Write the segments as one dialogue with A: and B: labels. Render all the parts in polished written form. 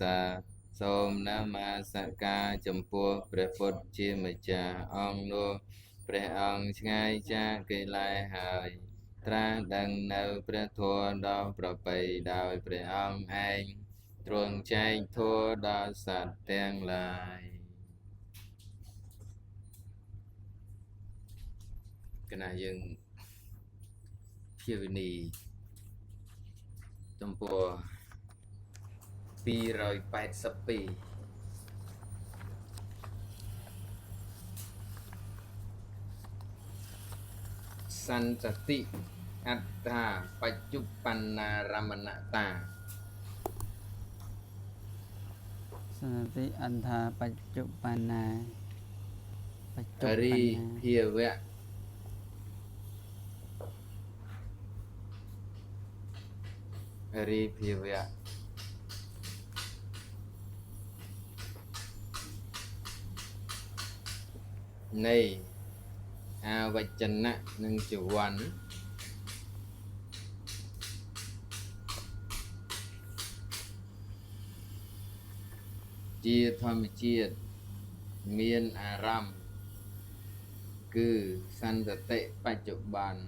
A: សាសូមនមស្ការចំពោះព្រះពុទ្ធជាម្ចាស់អង្គនោះព្រះអង្គឆ្ងាយចាកកិលេសហើយត្រាស់ដឹងនៅព្រះធម៌ដ៏ប្រពៃដោយព្រះអង្គឯងទ្រង់ចែកធម៌ដល់សត្វទាំងឡាយកណាយើងភាវនីទំព័រ282សន្តតិអត្ថាបច្ចុប្បន្នារមណតា
B: សន្តិអន្តាបច្ចុប្បន្នា
A: អរិភាវៈអរិភាវៈនៃអវចនៈនិងចវ័នជាធម្មជាតិមានអារម្មណ៍គឺសន្តតិបច្ចុប្បន្ន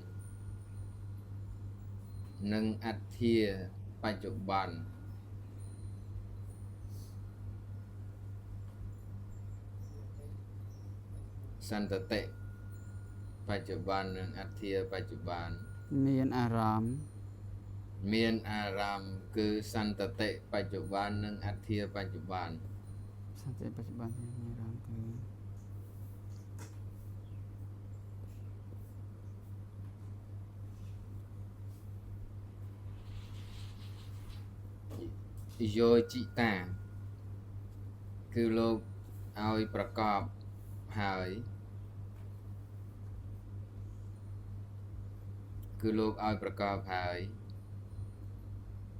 A: និងអត្ថាបច្ចុប្បន្នសន្តតិបច្ចុប្បន្ននិងអត្ថាបច្ចុប្បន្ន
B: មានអារម្មណ៍
A: គឺសន្តតិបច្ចុប្បន្ននិងអត្ថាបច្ចុប្បន្ន
B: សន្តិបច្ចុប្បន្នមានអារម្មណ៍គឺ
A: យោជិតាគឺលោកឲ្យប្រកបហើយ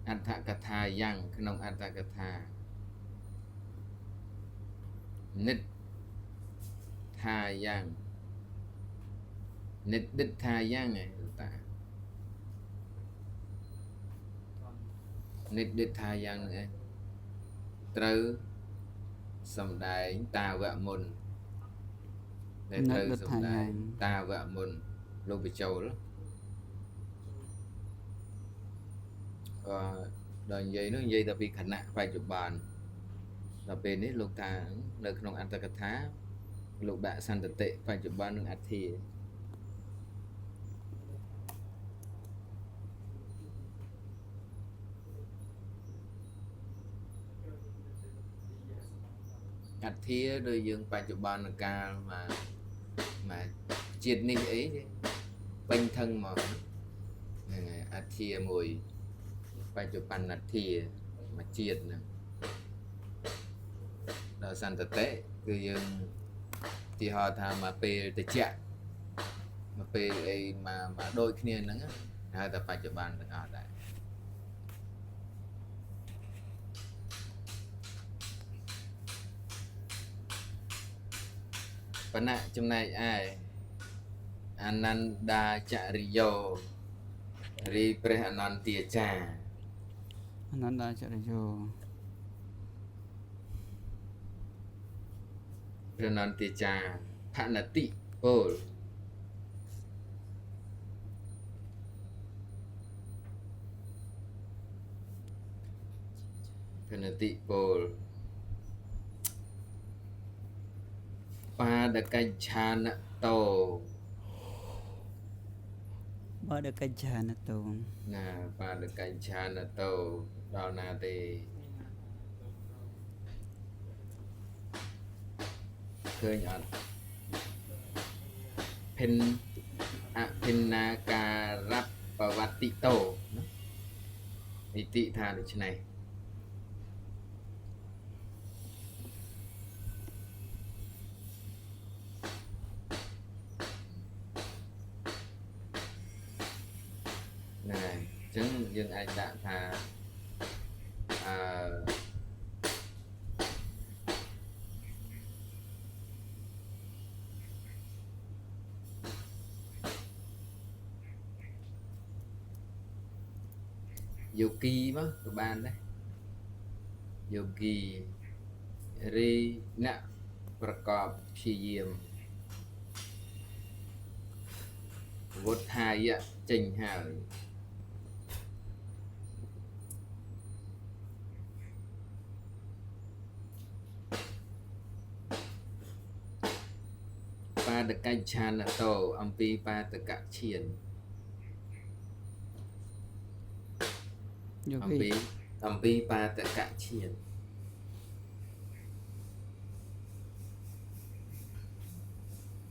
A: អត្ថកថាយ៉ាងក្នុងអត្ថកថានិត្តថាយ៉ាងនិត្តថាយ៉ាងឯតានិត្តថាយ៉ាងហ្នឹងឯងត្រូវសំដែងតាវៈមុនដែលត្រូវសំដែងតាវៈមុនលោកបញ្ចូលដល់និយាយនោះនិយាយតែពីខណៈបច្ចុប្បន្នដល់ពេលនេះលោកថានៅក្នុងអត្ថកថាលោកដាក់សន្តតិបច្ចុប្បន្ននិងអត្ថាដូចយើងបច្ចុប្បន្នកាលមកជាតិនេះអីពេញថឹងមកហ្នឹងហើយអត្ថាមួយបច្ចុប្បន្នអត្ថាមួយជាតិហ្នឹងដល់សន្តតិគឺយើងទីហៅថាមកពេលតិចមកពេលអីមកដូចគ្នាហ្នឹងហៅថាបច្ចុប្បន្នទាំងអស់ដែរបណ្ណៈចំណែកឯអនន្តាចរិយោរីព្រះអនន្តាចារ្យ
B: អនន្តាចរិយោ
A: ព្រះអនន្តាចារ្យផនតិពលផនតិពលបាដកច្ឆានតោ
B: បដកច្ឆានតោ
A: ណាបាដកច្ឆានតោដល់ណាទេឃើញអត់ភិនអភិនាការៈបវតិតោនីតិថាដូច្នេះហ្នឹងហើយអញ្ចឹងយើងអាចដាក់ថាយោគីមកក៏បានដែរ យោគីរីអ្នកប្រកបព្យាយាមវុធាយៈចេញហើយបាតកច្ឆានតោអំពីបាតកឈាន
B: យោ
A: អំ
B: គី
A: ពីបាតកឈាន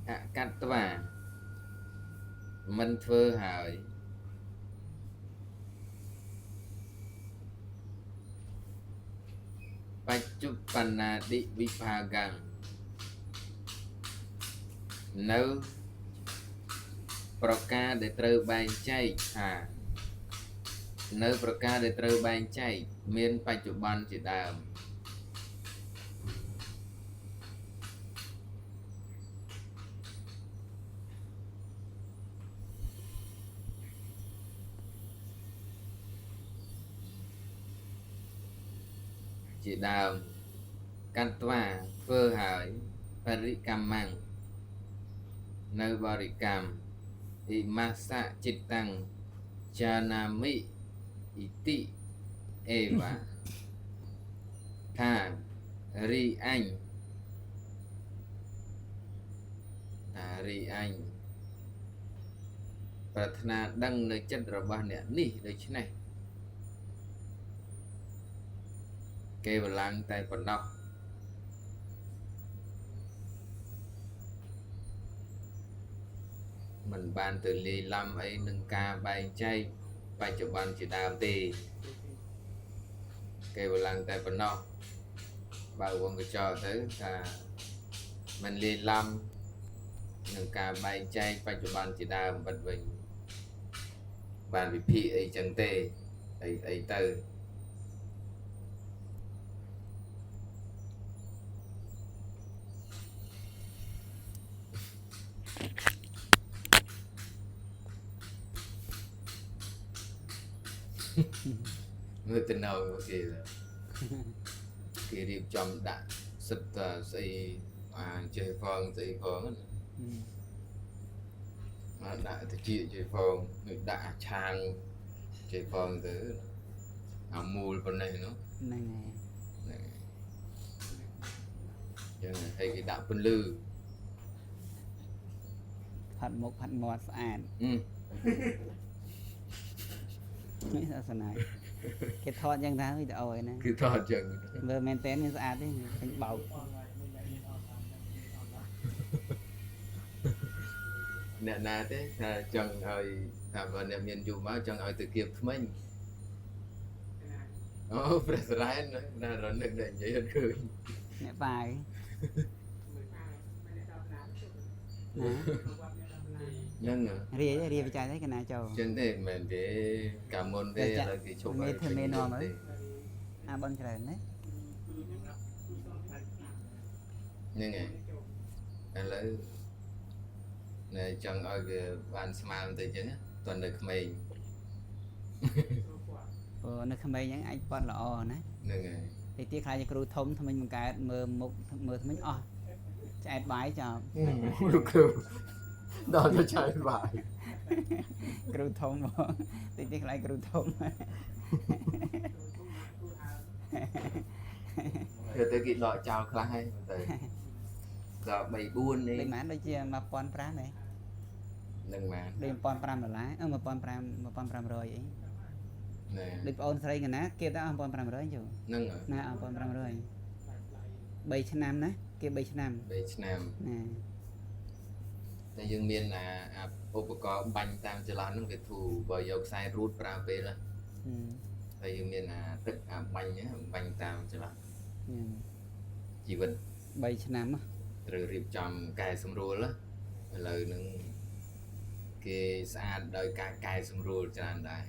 A: អកត្វាមិនធ្វើហើយបច្ចុប្បន្នាតិវិភាកੰនៅប្រការដែលត្រូវបែងចែកថានៅប្រការដែលត្រូវបែងចែកមានបច្ចុប្បន្នជាដើមកត្វាធ្វើហើយបរិកម្មੰនៅបរិកម្មអ៊ីមាសៈចិត្តੰចានាមិអ៊ីតិអេវ៉ាថារីអញប្រាថ្នាដឹងនៅចិត្តរបស់អ្នកនេះដូច្នេះគេបលាំងតែប៉ុណ្ណោះមិនបានទៅលាយឡំអីនឹងការបែងចែកបច្ចុប្បន្នជាដើមទេគេបលាំងតែប៉ុណ្ណោះបើវងកញ្ចក់ទៅថាមិនលាយឡំនឹងការបែងចែកបច្ចុប្បន្នជាដើមបាត់វិញបានវិភាគអីចឹងទេអីទៅមើលទៅនៅគេរៀបចំដាក់សិតស្អីចេះផងស្អីផងណាដាក់តិចចេះផងដាក់អាឆាងចេះផងទៅអាមូលប៉ុណ្ណេះនោះ
B: ហ្នឹង
A: ហើយចឹងហើយគេដាក់ពន្លឺ
B: ផាត់មុខផាត់មាត់ស្អាតនេះសាសនាគេថតយ៉ាងថាវីដេអូឯណា
A: គឺថតចឹង
B: មើលមែនតើមានស្អាតទេពេញបោក
A: អ្នកណាទេថាចង់ឲ្យថាបើអ្នកមានយូរមកចង់ឲ្យទៅគៀបថ្មិញអូព្រះសរ៉ែនណារនឹកតែនិយាយអត់ឃើញ
B: អ្នកបាយ
A: ហ្នឹង
B: រៀបចាយទេកណាចូល
A: ចឹងទេមិនមែនទេកាលមុនទេឥឡូវគេជប់
B: ឲ្យធ្វើមេនាំអើអាបនច្រើនណា
A: ហ្នឹងហើយឥឡូវណែចង់ឲ្យវាបានស្មើបន្តិចចឹងតើនៅក្មេង
B: អូនៅក្មេងហ្នឹងអាចប៉ត់ល្អណា
A: ហ្នឹងហើយ
B: ទីទៀតខ្លាចគ្រូធំថ្មិញបង្កើតមើលមុខមើលថ្មិញអស់ឆ្អែតបាយចោល
A: លោកគ្រូដល់ទៅឆ្អែតបាយ
B: គ្រូធំមកទីទៀតខ្លាចគ្រូធំ
A: ទៅគេដកចោលខ្លះហើយទៅដល់3 4នេះ
B: ដូចម៉ានដូចជា1500ទេ
A: នឹងម៉ាន
B: ដូច$1,500 អី
A: ណែ
B: ដូចបងអូនស្រីកណាគេទៅ$1,500ជូ
A: ហ្នឹង
B: ណា$1,500 3ឆ្នាំណាគេ3ឆ្នាំ
A: ណាតែយើងមានឧបករណ៍បាញ់តាមចល័តហ្នឹងវាធូរបើយកខ្សែរូតប្រើពេលហើយយើងមានទឹកបាញ់តាមចល័តជីវិត
B: 3ឆ្នាំ
A: ត្រូវរៀបចំកែសម្រួលឥឡូវហ្នឹងគេស្អាតដោយការកែសម្រួលច្រើនដែរ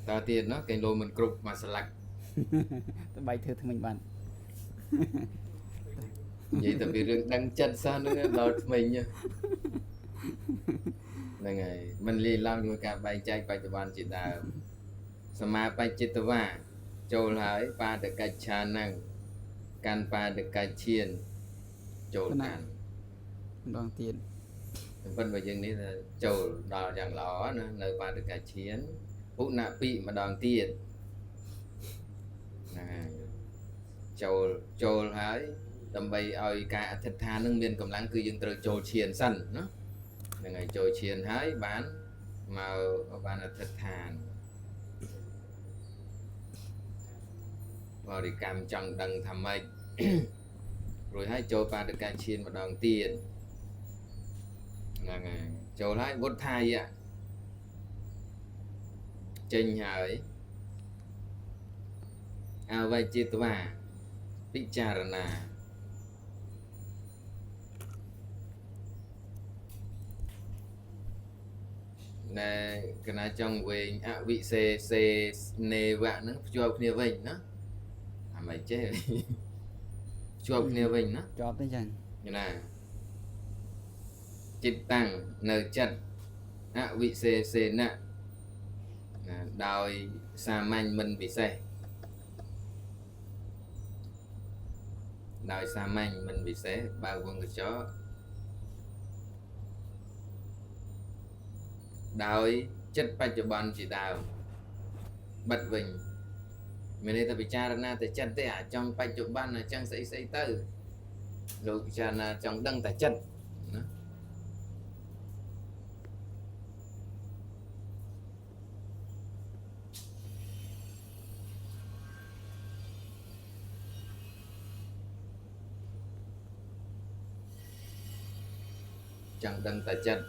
A: តើទៀតណាគេលោមិនគ្រប់មួយស្លាក់
B: ទៅបាយធ្វើថ្មិញបាន
A: និយាយតែពីរឿងដឹងចិត្តសោះហ្នឹងដល់ថ្មិញហ្នឹងហើយមិនលាយឡំជាមួយការបែងចែកបច្ចុប្បន្នជាដើមសមាបច្ចិតវា ចូលហើយបាតកិច្ចឆានឹងកាន់បាតកិច្ចឈានចូលកាន់
B: ម្ដងទៀត
A: ប៉ុន្តែយើងនេះចូលដល់យ៉ាងល្អណានៅបាតកិច្ចឈានឧណពិម្ដងទៀតហ្នឹងហើយចូលហើយដើម្បីឲ្យការអធិដ្ឋាននឹងមានកម្លាំងគឺយើងត្រូវចូលឈានសិនណាហ្នឹងហើយចូលឈានហើយបានមកបានអធិដ្ឋានបរិកម្មចង់ដឹងថាម៉េច រួចហើយចូលបាតកិច្ចឈានម្ដងទៀតហ្នឹងហើយចូលហើយវុទ្ធាយៈចេញហើយអវជិតវាពិចារណាណែកណាចង់វែងអវិសេសេនេវៈហ្នឹងភ្ជាប់គ្នាវិញណាអាមិនចេះ ភ្ជាប់គ្នាវិញណា
B: ជាប់ទេចឹង
A: ណាចិត្តតាំងនៅចិត្តអវិសេសេណៈណាដោយសាមញ្ញមិនពិសេសដោយសាមញ្ញមិនពិសេសបើវងកញ្ចក់ដោយចិត្តបច្ចុប្បន្នជាដើមបិទវិញមានន័យថាពិចារណាតែចិត្តទេអាចង់បច្ចុប្បន្នអញ្ចឹងស្អីទៅលោកពិចារណាចង់ដឹងតែចិត្តណាចង់ដឹងតែចិត្ត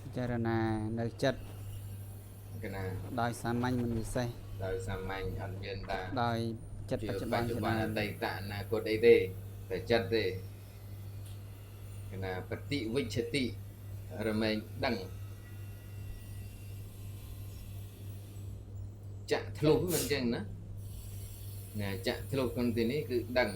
B: ពិចារណានៅចិត្ត
A: កណា
B: ដោយសាមញ្ញមិនពិសេស
A: ដោយសាមញ្ញអត់មានតា
B: ដោយចិត្តបច្ចុប្បន្នជាដើ
A: អ
B: ម
A: តីតអនាគតអីទេតែចិត្តទេកណាបតិវិជ្ជតិរមែងដឹងចាក់ធ្លុះមិនអញ្ចឹងណាណាចាក់ធ្លុះក្នុងទីនេះគឺដឹង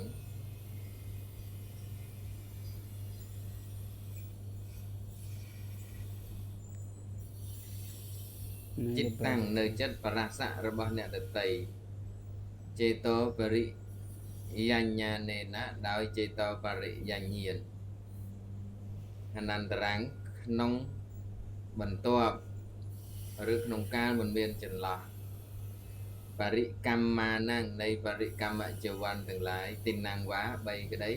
A: ចិត្តតាំងនៅចិត្តបរស័ករបស់អ្នកដតីចេតោបរិយញ្ញនេណាដោយចេតោបរិយញ្ញានអនន្តរੰក្នុងបន្ទាប់ឬក្នុងកាលមិនមានចន្លោះបរិកម្មមានងនៃបរិកម្មចវ័នទាំងឡាយទីនងវា3ក្តី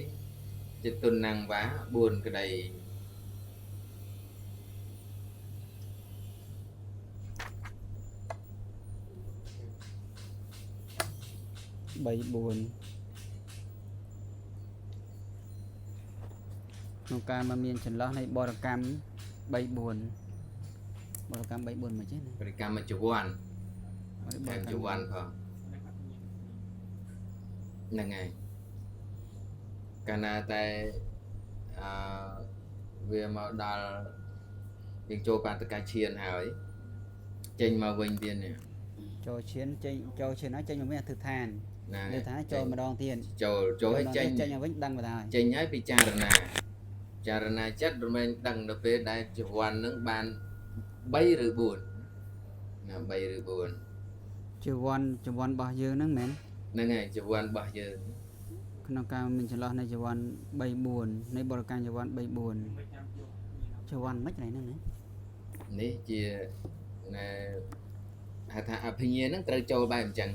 A: ចិត្តទុននងវា4ក្តី
B: 3 4 ក្នុងការមកមានចន្លោះនៃបរកម្ម 3 4 បរកម្ម 3 4មិនចេះណា
A: បរិកម្មចវ័នតែចវ័នផងហ្នឹងហើយកាលណាតែវាមកដល់យើងចូលបាតកាឈានហើយចេញមកវិញទៀតនេះ
B: ចូលឈានចេញចូលឈានហើយចេញមកមានអធិដ្ឋាន
A: ណា
B: និយាយថាចូលម្ដងទៀត
A: ចូលឲ្យចេញ
B: ចេញមកវិញដឹងមកហើយ
A: ចេញហើយពិចារណាចិត្តរមែងដឹងទៅពេលដែលចវ័ននឹងបាន3ឬ 4ណា3ឬ 4
B: ជីវ័នរបស់យើងហ្នឹងមែន
A: ហ្នឹងហើយចវ័នរបស់យើង
B: ក្នុងការមានចន្លោះនៃជីវ័ន 3 4 នៃបរកម្មជីវ័ន 3 4 ជីវ័នមិនខ្លាំងហ្នឹងណា
A: នេះជាណែហៅថាអភិញ្ញាហ្នឹងត្រូវចូលបែបអញ្ចឹង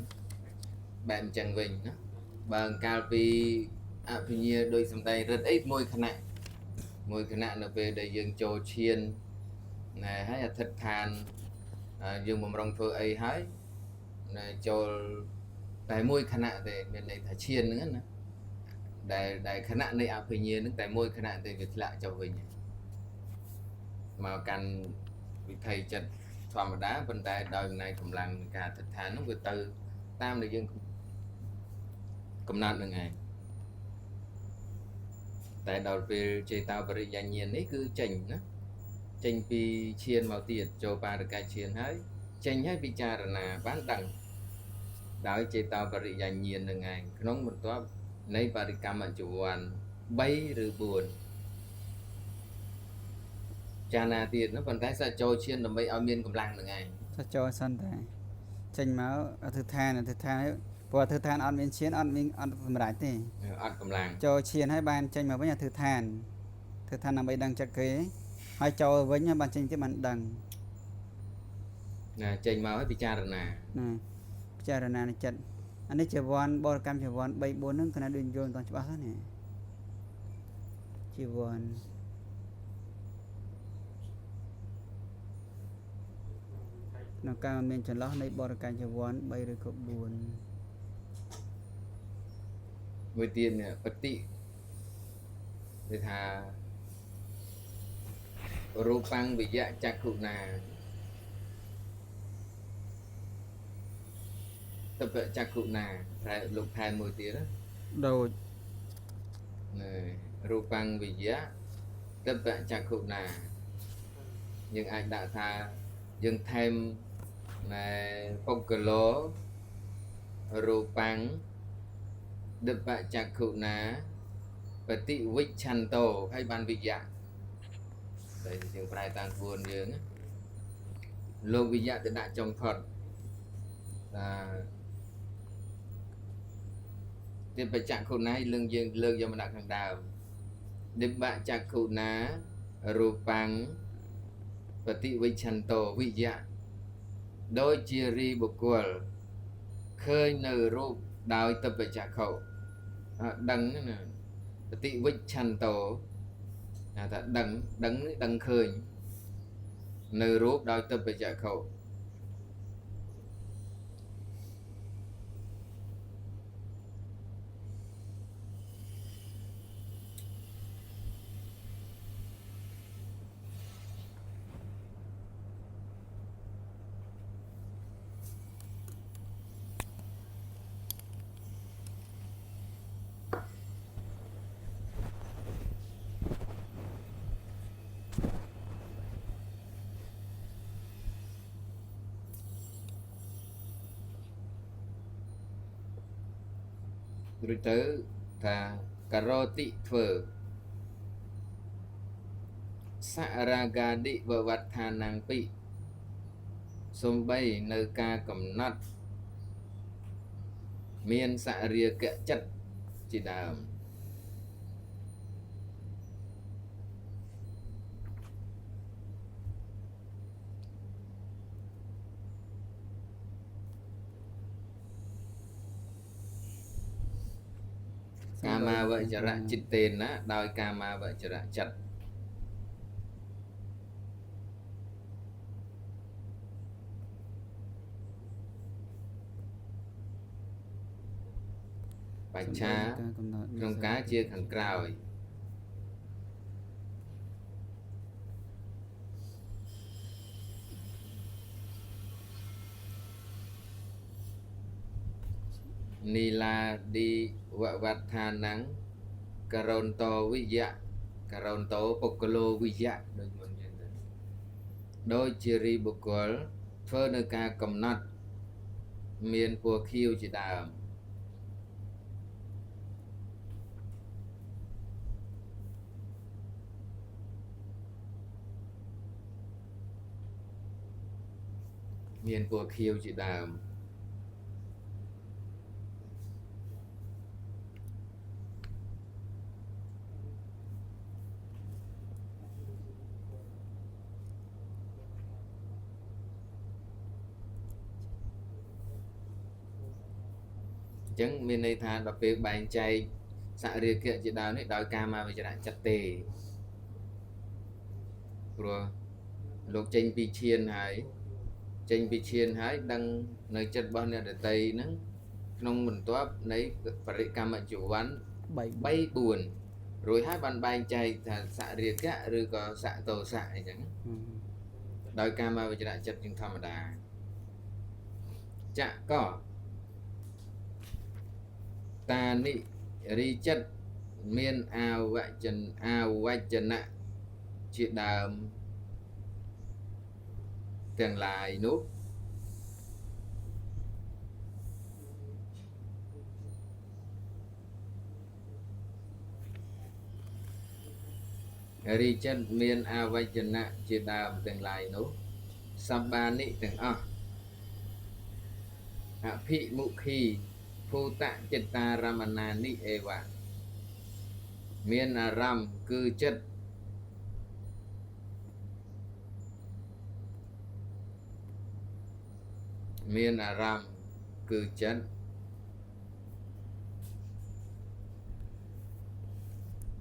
A: វិញណាបើកាលពីអភិញ្ញាដោយសំដែងរិទ្ធអីមួយខណៈនៅពេលដែលយើងចូលឈានណែហើយអធិដ្ឋានយើងបំរុងធ្វើអីហើយណែចូលតែមួយខណៈទេមានន័យថាឈានហ្នឹងណាដែលខណៈនៃអភិញ្ញាហ្នឹងតែមួយខណៈទេវាធ្លាក់ចុះវិញមកកាន់វិថីចិត្តធម្មតាប៉ុន្តែដោយអំណាចកម្លាំងនៃការអធិដ្ឋានហ្នឹងវាទៅតាមដែលយើងកំណត់ហ្នឹងឯងតែដល់ពេលចេតោបរិយញ្ញាណនេះគឺចេញណាចេញពីឈានមកទៀតចូលបារកិច្ចឈានហើយចេញហើយពិចារណាបានដឹងដោយចេតោបរិយញ្ញាណហ្នឹងឯងក្នុងបន្ទាប់នៃបរិកម្មចវ័ន3ឬ 4 ចាណាទៀតណាប៉ុន្តែសាចូលឈានដើម្បីឲ្យមានកម្លាំងហ្នឹងឯង
B: សាចូលសិនតែ
A: ណ
B: ចេញមកអធិដ្ឋានព្រោះអធិដ្ឋានអត់មានឈានអត់សម្រាប់ទេ
A: អត់កម្លាំង
B: ចូលឈានហើយបានចេញមកវិញអធិដ្ឋានដើម្បីដឹងចិត្តគេហើយចូលវិញហើយបានចេញទៀតបានដឹង
A: ណាចេញមកឲ្យពិចារណា
B: ណាពិចារណានៃចិត្តអានេះជាវ័នបរិកម្មជាវ័ន3 4ហ្នឹងគណៈដូចយល់មិនតាន់ច្បាស់ទេនេះជាវ័នក្នុងការមានចន្លោះនៃបរិកម្មជាវ័ន3ឬក៏4
A: មួយទៀតនេះបតិគេថារូបាំងវិយៈចក្ខុណាតបចក្ខុណាតែលោកថែមមួយទៀតណា
B: ដូច
A: រូបាំងវិយៈតបចក្ខុណាយើងអាចដាក់ថាយើងថែមណែពុក្កឡោរូបាំងតបចក្ខុណាបតិវិច្ឆន្ទោហើយបានវិយៈតែយើងប្រែតាមក្បួនយើងណាលោកវិយៈទៅដាក់ចុងផុតទេបចក្ខុណាលើកយកមកដាក់ខាងដើមទេបចក្ខុណារូបាំងបតិវិច្ឆន្ទោវិយៈដោយជារីបុគ្គលឃើញនៅរូបដោយទេបចក្ខុដឹងណាបតិវិច្ឆន្ទោថាដឹងឃើញនៅរូបដោយទេបចក្ខុរួចទៅថាការោតិធ្វើសរាកាឌិវវត្ថានាងពីសំបីនៅការកំណត់មានសរាគៈចិត្តជាដើមកាមាវចរៈចិត្តទេណាដោយកាមាវចរៈចិត្តបច្ឆាក្នុងការជាខាងក្រោយនីឡាឌីវវត្ថានាងករណតោវិយៈករណតោពុក្កឡូវិយៈដូចមុនយើងទៅដោយជារីបុគ្គលធ្វើនៅការកំណត់មានពណ៌ខៀវជាដើមមានពណ៌ខៀវជាដើមអញ្ចឹងមានន័យថាដល់ពេលបែងចែកសរាគៈជាដើមនេះដោយកាមាវចរៈចិត្តទេព្រោះលោកចេញពីឈានហើយដឹងនៅចិត្តរបស់អ្នកដតីហ្នឹងក្នុងបន្ទាប់នៃបរិកម្មជវ័ន 3 4រួចហើយបានបែងចែកថាសរាគៈឬក៏សតោសៈអីចឹងដោយកាមាវចរៈចិត្តជាងធម្មតាចកតានិរីចិត្តមានអាវចនៈជាដើមទាំងឡាយនោះរីចិត្តមានអាវចនៈជាដើមទាំងឡាយនោះសម្បានិទាំងអស់ อภิมุขีภูตะจิตตารมนานิเอวะមានអារម្មណ៍គឺចិត្តមានអារម្មណ៍គឺចិត្ត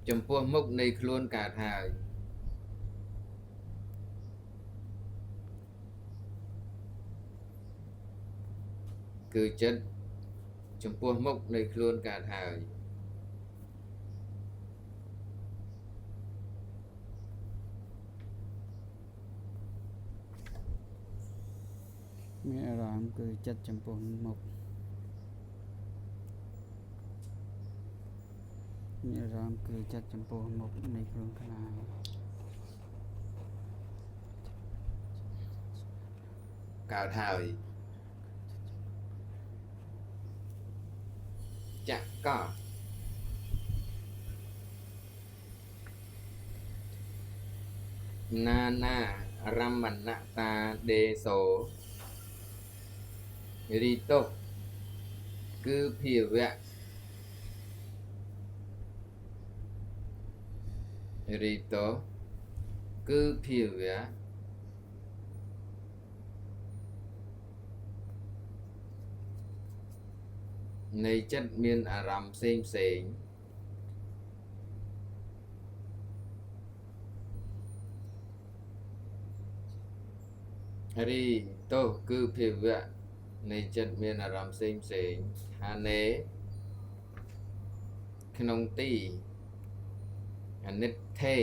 A: ចំពោះមុខនៃខ្លួនកើតហើយគឺចិត្តចំពោះមុខនៃខ្លួនកើតហើយ
B: មានអារម្មណ៍គឺចិត្តចំពោះមុខមានអារម្មណ៍គឺចិត្តចំពោះមុខនៃខ្លួនខ្លាយ
A: កើតហើយចកកណានារមណតាដេសោរីតុគឺភាវៈរីតោគឺភាវៈនៃចិត្តមានអារម្មណ៍ផ្សេងផ្សេងរីតោគឺភាវៈនៃចិត្តមានអារម្មណ៍ផ្សេងផ្សេងហានេក្នុងទីអនិដ្ឋេ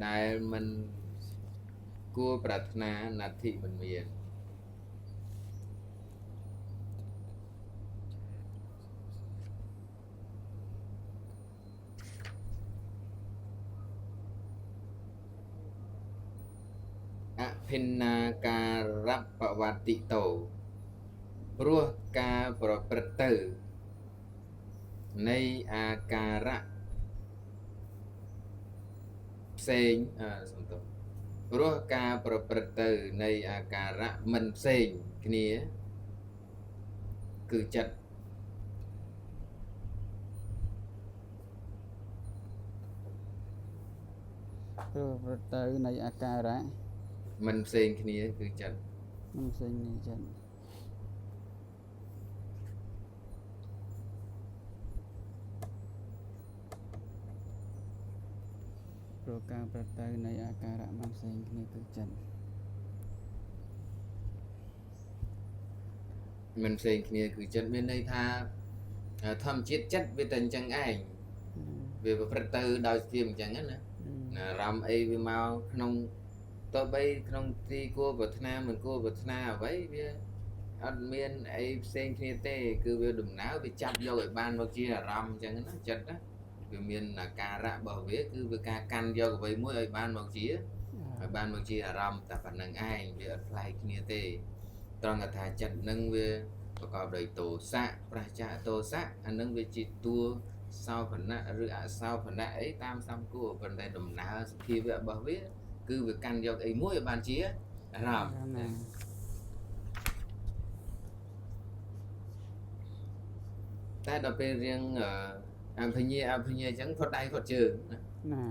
A: ដែលមិនគួរប្រាថ្នាណដ្ឋិមិនមានអភិននាការៈបវតិតោព្រោះការប្រព្រឹត្តទៅនៃអាការៈផ្សេងសំទោសព្រោះការប្រព្រឹត្តទៅនៃអាការៈមិនផ្សេងគ្នាគឺចិត្ត
B: ព្រោះប្រទៅនៃអាការៈ
A: មិនផ្សេងគ្នាគឺចិត្ត
B: មិនផ្សេងនៃចិត្តព្រោះការប្រទៅនៃអាការៈមិនផ្សេងគ្នាគឺចិត្ត
A: មិនផ្សេងគ្នាគឺចិត្តមានន័យថាធម្មជាតិចិត្តវាតែអញ្ចឹងឯងវាប្រព្រឹត្តទៅដោយស្ទាមអញ្ចឹងណាអារម្មណ៍អីវាមកក្នុងតបីក្នុងទីគួរប្រាថ្នាមិនគួរប្រាថ្នាអ្វីវាអត់មានអីផ្សេងគ្នាទេគឺវាដំណើរវាចាប់យកឲ្យបានមកជាអារម្មណ៍អញ្ចឹងណាចិត្តណាវាមានអាការៈរបស់វាគឺវាការកាន់យកអ្វីមួយឲ្យបានមកជាអារម្មណ៍តែប៉ុណ្្នឹងឯងវាអត់ប្លែកគ្នាទេត្រង់ថាចិត្តនឹងវាប្រកបដោយទោសៈប្រឆាទោសៈអានឹងវាជាតួសោភណៈឬអសោភណៈអីតាមសំគួរប៉ុន្តែដំណើរសភាវៈរបស់វាគឺវាកាន់យកអីមួយឲ្យបានជាអារម្មណ៍តែដល់ពេលរៀងអភិញ្ញាអញ្ចឹងផុតដៃផុតជើងណា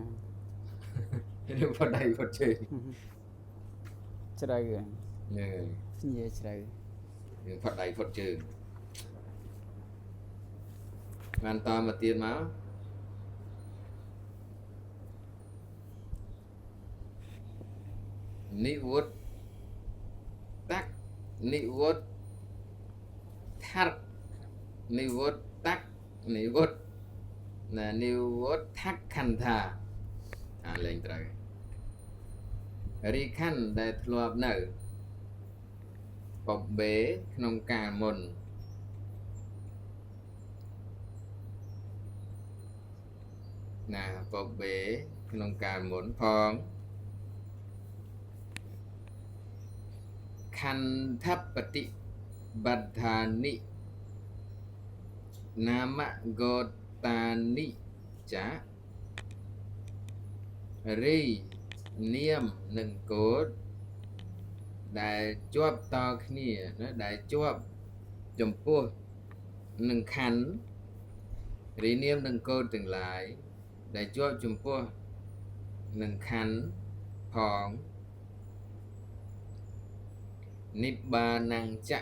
A: រៀងផុតដៃផុតជើង
B: ជ្រៅហ្នឹងនិយាយជ្រៅ
A: រៀងផុតដៃផុតជើងបានតមកទៀតមកនិវត្តតាក់និវត្តថាត់និវត្តតាក់និវត្តណានិវត្តថាក់ខន្ធាលេងត្រូវរីខណ្ឌដែលធ្លាប់នៅបបេក្នុងកាលមុនណាបបេក្នុងកាលមុនផងខន្ធបតិបද්ධានិនាមកោតានិចារីនាមនិងកោតដែលជាប់តគ្នាណាដែលជាប់ ចំពោះនឹងខណ្ឌរីនាមនឹងកូនទាំងឡាយដែលជាប់ចំពោះនឹងខណ្ឌផងនិព្បានังចៈ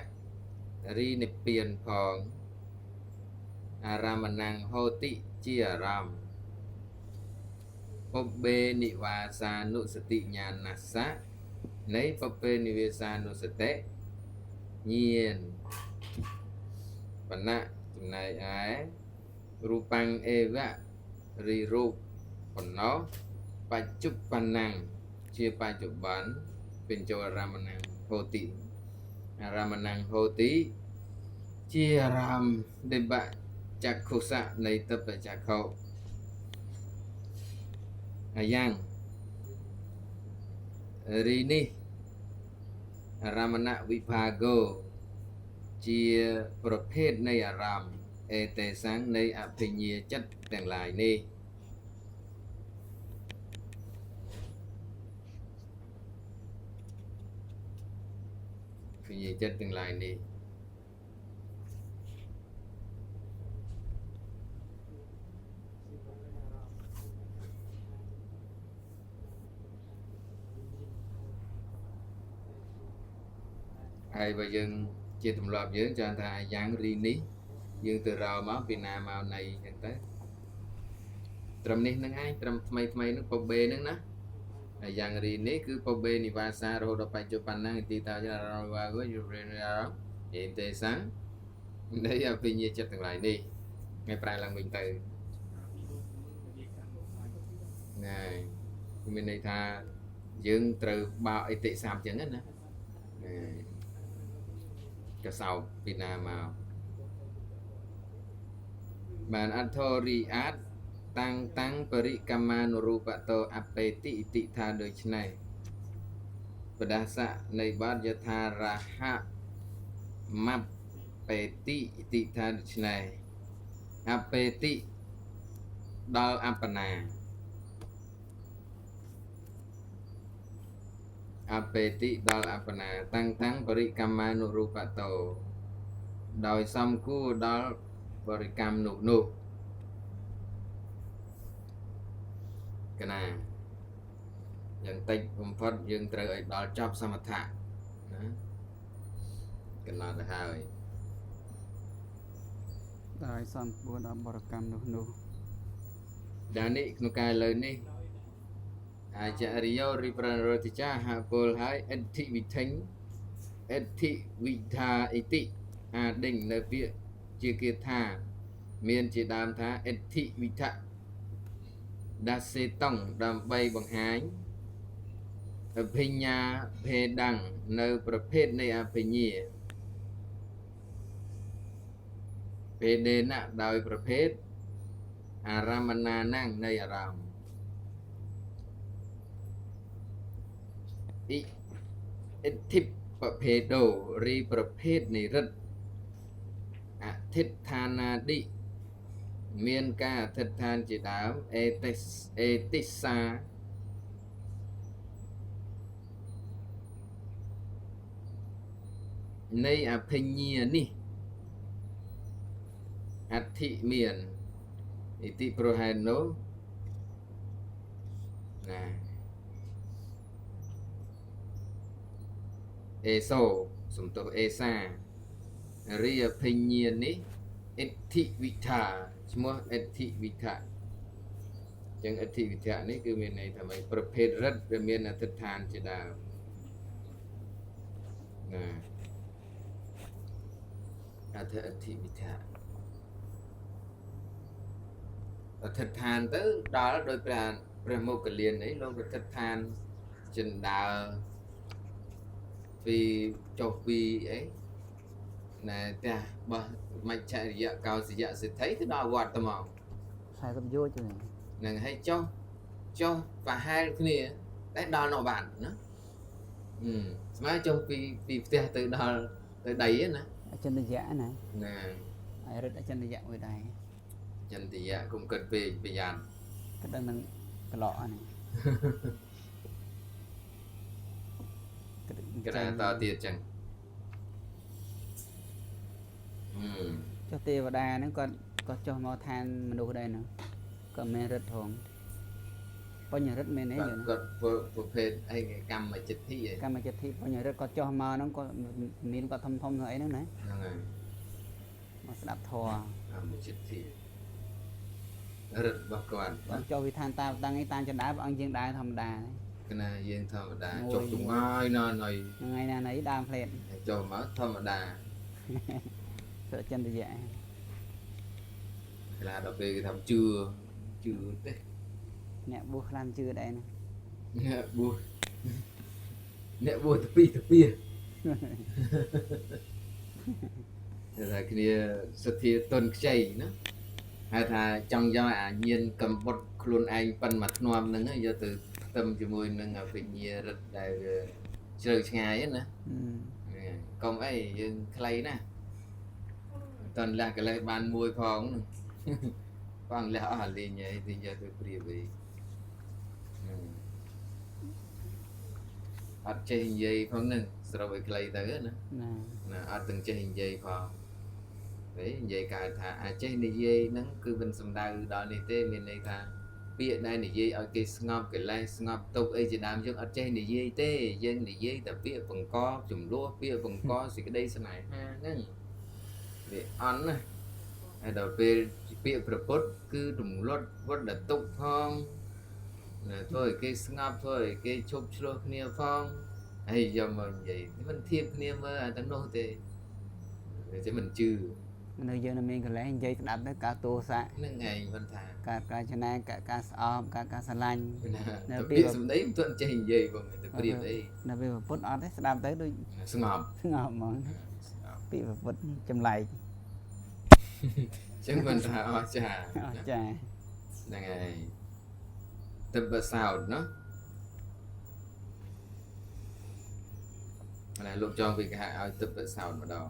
A: រីនិព្វានផងអារមណังហោតិជាអារម្មណ៍ពុបេនិវាសានុសតិញ្ញាណស្សៈនៃពុបេនិវាសានុសតិញាណបណ្ណៈចំណែកឯរូបាំងអេវៈរីរូបបណ្ណោបច្ចុប្បន្នំជាបច្ចុប្បន្នពេញចូលអារមណังហោតិអារមណังហោតិជាអារម្មណ៍ដេបចក្ខុសៈនៃតបចក្ខុអាយ៉ាងរីនេះអារមណវិភាគោជាប្រភេទនៃអារម្មណ៍អេតេសាំងនៃអភិញ្ញាចិត្តទាំងឡាយនេះអភិញ្ញាចិត្តទាំងឡាយនេះហើយបើយើងជាទម្លាប់យើងចាំថាយ៉ាងរីនេះយើងទៅរកមកពីណាមកនៃអញ្ចឹងទៅត្រឹមនេះហ្នឹងឯងត្រឹមថ្មីហ្នឹងពុបេហ្នឹងណាហើយយ៉ាងរីនេះគឺពុបេនិវាសារហូតដល់បច្ចុប្បន្នហ្នឹងទីតាចរវ៉ាយរេនអារម្មណ៍អេទេសាំងនៃអភិញ្ញាចិត្តទាំងឡាយនេះថ្ងៃប្រែឡើងវិញទៅណាមានន័យថាយើងត្រូវបោអិតិសាមអញ្ចឹងណាកសោបពីណាមកបានអធរិអាតតាំងបរិកម្មានុរូបតោអបេតិឥតិថាដូច្នេះបដាសៈនៃបាតយថារហៈមបេតិឥតិថាដូច្នេះអបេតិដល់អបណាអបេតិដល់អបណាតាំងបរិកម្មានុរូបតោដោយសំគួរដល់បរិកម្មនោះកណាយ៉ាងតិចបំផុតយើងត្រូវឲ្យដល់ចប់សមថៈណាកណ្ដោទៅហើយ
B: ដោយសំគួរដល់បរិកម្មនោះ
A: ដែលនេះក្នុងកាលឥឡូវនេះអាចារ្យោរិប្រណរតិចាហពលហើយអធិវិធិញអធិវិធាអិតិអាដេញនៅពាក្យជាគាថាមានជាដើមថាអធិវិថៈដាសេតង់ដើម្បីបង្ហាញអភិញ្ញាភេដੰនៅប្រភេទនៃអភិញ្ញាភេដេណៈដោយប្រភេទអារមណាណੰនៃអារម្មណ៍អធិបភេដោរីប្រភេទនៃរិទ្ធអធិដ្ឋានាឌិមានការអធិដ្ឋានជាដើមអេតិសានៃអភិញ្ញានេះអធិមានឥតិប្រហែលនោះណាអេសូសំទោសអេសារីអភិញ្ញានេះអធិវិថាឈ្មោះអធិវិថាចឹងអធិវិថានេះគឺមានន័យថាម៉េចប្រភេទរិទ្ធដែលមានអធិដ្ឋានជាដើមណាអធិវិថាអធិដ្ឋានទៅដល់ដោយព្រះមុគលាននេះលោកអធិដ្ឋានចិនដើពីចុះពីអីណែផ្ទះរបស់មច្ឆរិយៈកោសយៈសិទ្ធិទៅដល់វត្តទៅមក
B: 40យោជ
A: នឹងឲ្យចុះប្រហែលគ្នាតែដល់នោះបានណាស្មើចុះពីផ្ទះទៅដល់ទៅដីណា
B: អចិន្ទយៈណា
A: ណា
B: ហើយរត់អចិន្ទយៈមួយដែរ
A: ចន្ទយៈគុំគិតពេកប្រយ័ត្ន
B: ក៏ដឹងនឹងក្លោនេះ
A: កណ្ដាតទៀតចឹង
B: ចុះទេវតាហ្នឹងគាត់ចុះមកឋានមនុស្សដែរហ្នឹងក៏មានរិទ្ធផងបញ្ញរិទ្ធមែនទេយើង
A: គាត់ប្រភេទអីកម្មចិត្តធីឯង
B: កម្មចិត្តធីបញ្ញរិទ្ធគាត់ចុះមកហ្នឹងគាត់មានគាត់ធំធំទៅអីហ្នឹងណា
A: ហ្នឹងហើយ
B: មកស្ដាប់ធម៌
A: កម្មចិត្តធីរិទ្ធរបស់គាត់
B: បងចុះវិធានតាតាំងឯងតាមចដើព្រះអង្គយើងដើរធម្មតា
A: គណៈយើងធម្មតាចុះចង្អាយណាស់ណៃ
B: ថ្ងៃណាណីដើមផ្លេត
A: ចុះមកធម្មតា
B: សុចិន្ទយៈ
A: ខ្លះដល់ពេលគេថាជឿទេ
B: អ្នកបួសខ្លាំងជឿដែរណា
A: អ្នកបួសទៅពីគេថាគ្នាសទ្ធាទុនខ្ចីណាហៅថាចង់យកអាញៀនកំបុតខ្លួនឯងប៉ិនមកធ្នំហ្នឹងយកទៅផ្ទឹមជាមួយនឹងអភិញ្ញារិទ្ធដែលវាជ្រៅឆ្ងាយណាកុំអីយើងខ្លីណាតនលះកលេសបានមួយផងបងលះអស់លេងអីទីយកទៅព្រាបវិញអត់ចេះនិយាយផងហ្នឹងស្រូវឲ្យខ្លីទៅណាអត់ទាំងចេះនិយាយផងនិយាយកើតថាអាចចេះនិយាយហ្នឹងគឺមិនសំដៅដល់នេះទេមានន័យថាពាក្យដែលនិយាយឲ្យគេស្ងប់កិលេសស្ងប់ទុកអីជាដើមយើងអត់ចេះនិយាយទេយើងនិយាយតែពាក្យបង្កចំនួនពាក្យបង្កសេចក្តីស្នេហាហ្នឹងវាអន់ណាហើយដល់ពេលពាក្យប្រពុតគឺរំលត់វត្តទុកផងធ្វើឲ្យគេស្ងប់ធ្វើឲ្យគេឈប់ឆ្លោះគ្នាផងហើយយកមកនិយាយមិនធៀបគ្នាមើលអាទាំងនោះទេតែមិនជឿ
B: នៅយើងនៅមានកន្លែងនិយាយស្ដាប់ទៅការទោសៈ
A: ហ្នឹងឯងមិនថា
B: ការចំណាយការស្អប់ការស្រឡាញ់
A: នៅពេលសម្ដីមិនទាន់ចេះនិយាយបងទៅព្រៀបអី
B: នៅពេលពុទ្ធអត់ទេស្ដាប់ទៅដូច
A: ស្ងប់
B: ស្ងប់ហ្មងពាក្យពុទ្ធចម្លែក
A: ចឹងមិនថាអស្ចារ្យ
B: អស្ចារ្យ
A: ហ្នឹងហើយទឹកបសោតណាណាលោកចង់វិកហឲ្យទឹកបសោតម្ដង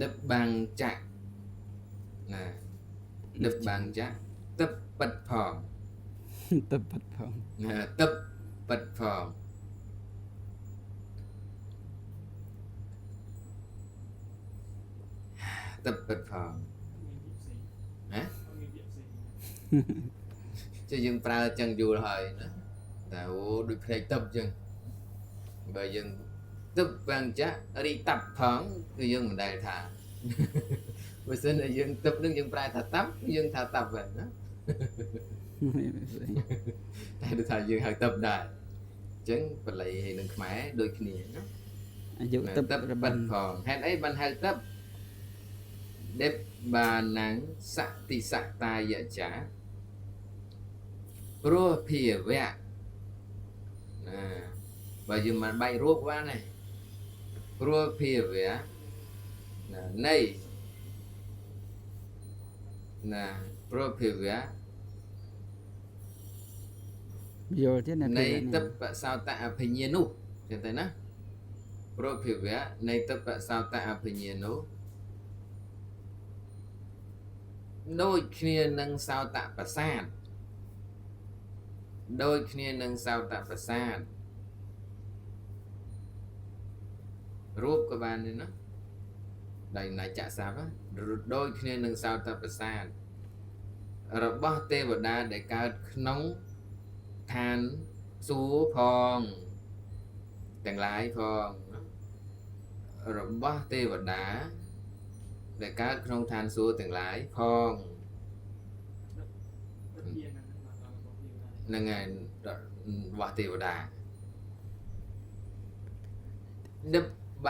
A: ដឹបបាំងចាក់ណាដឹបបាំងចាក់ទឹកប៉ិតផង
B: ទឹកពិតផង
A: ណាទឹកប៉ិតផងទឹកប៉ិតផងហ៎chứយើងប្រើចឹងយល់ហើយណាតែអូដូចភ្នែកទឹកចឹងបើយើងទឹកបាំងចាក់រីតាប់ផងគឺយើងមិនដែលថាបើសិនតែយើងទឹកនឹងយើងប្រើថាតាប់យើងថាតាប់វិញណាតែដូចថាយើងហៅទឹកដែរអញ្ចឹងបល័យហើយនឹងខ្មែរដូចគ្នាណា
B: អាយុទឹក
A: ទឹក
B: រ
A: បា
B: បា
A: ត់
B: ំង
A: ផងហេតុអីបានហៅទឹកដេបបានណាំងសតិសតាយចាព្រោះភាវៈណាបើយើងមិនបាច់រូបបានទេព្រោះភាវៈណានៃណាព្រោះភាវៈ
B: យល់ទេណា
A: នៃទឹកបសោតអភិញ្ញានោះចឹងទៅណាព្រោះភាវៈនៃទឹកបសោតអភិញ្ញានោះដូចគ្នានឹងសោតប្រសាទដូចគ្នានឹងសោតប្រសាទរូបក៏បានដែរណាដែលណាចក្សាប់ដូចគ្នានឹងសោតប្រសាទរបស់ទេវតាដែលកើតក្នុងឋានសួគ៌ផងទាំងឡាយផងរបស់ទេវតាដែលកើតក្នុងឋានសួគ៌ទាំងឡាយផងនឹងឯរបស់ទេវតានិប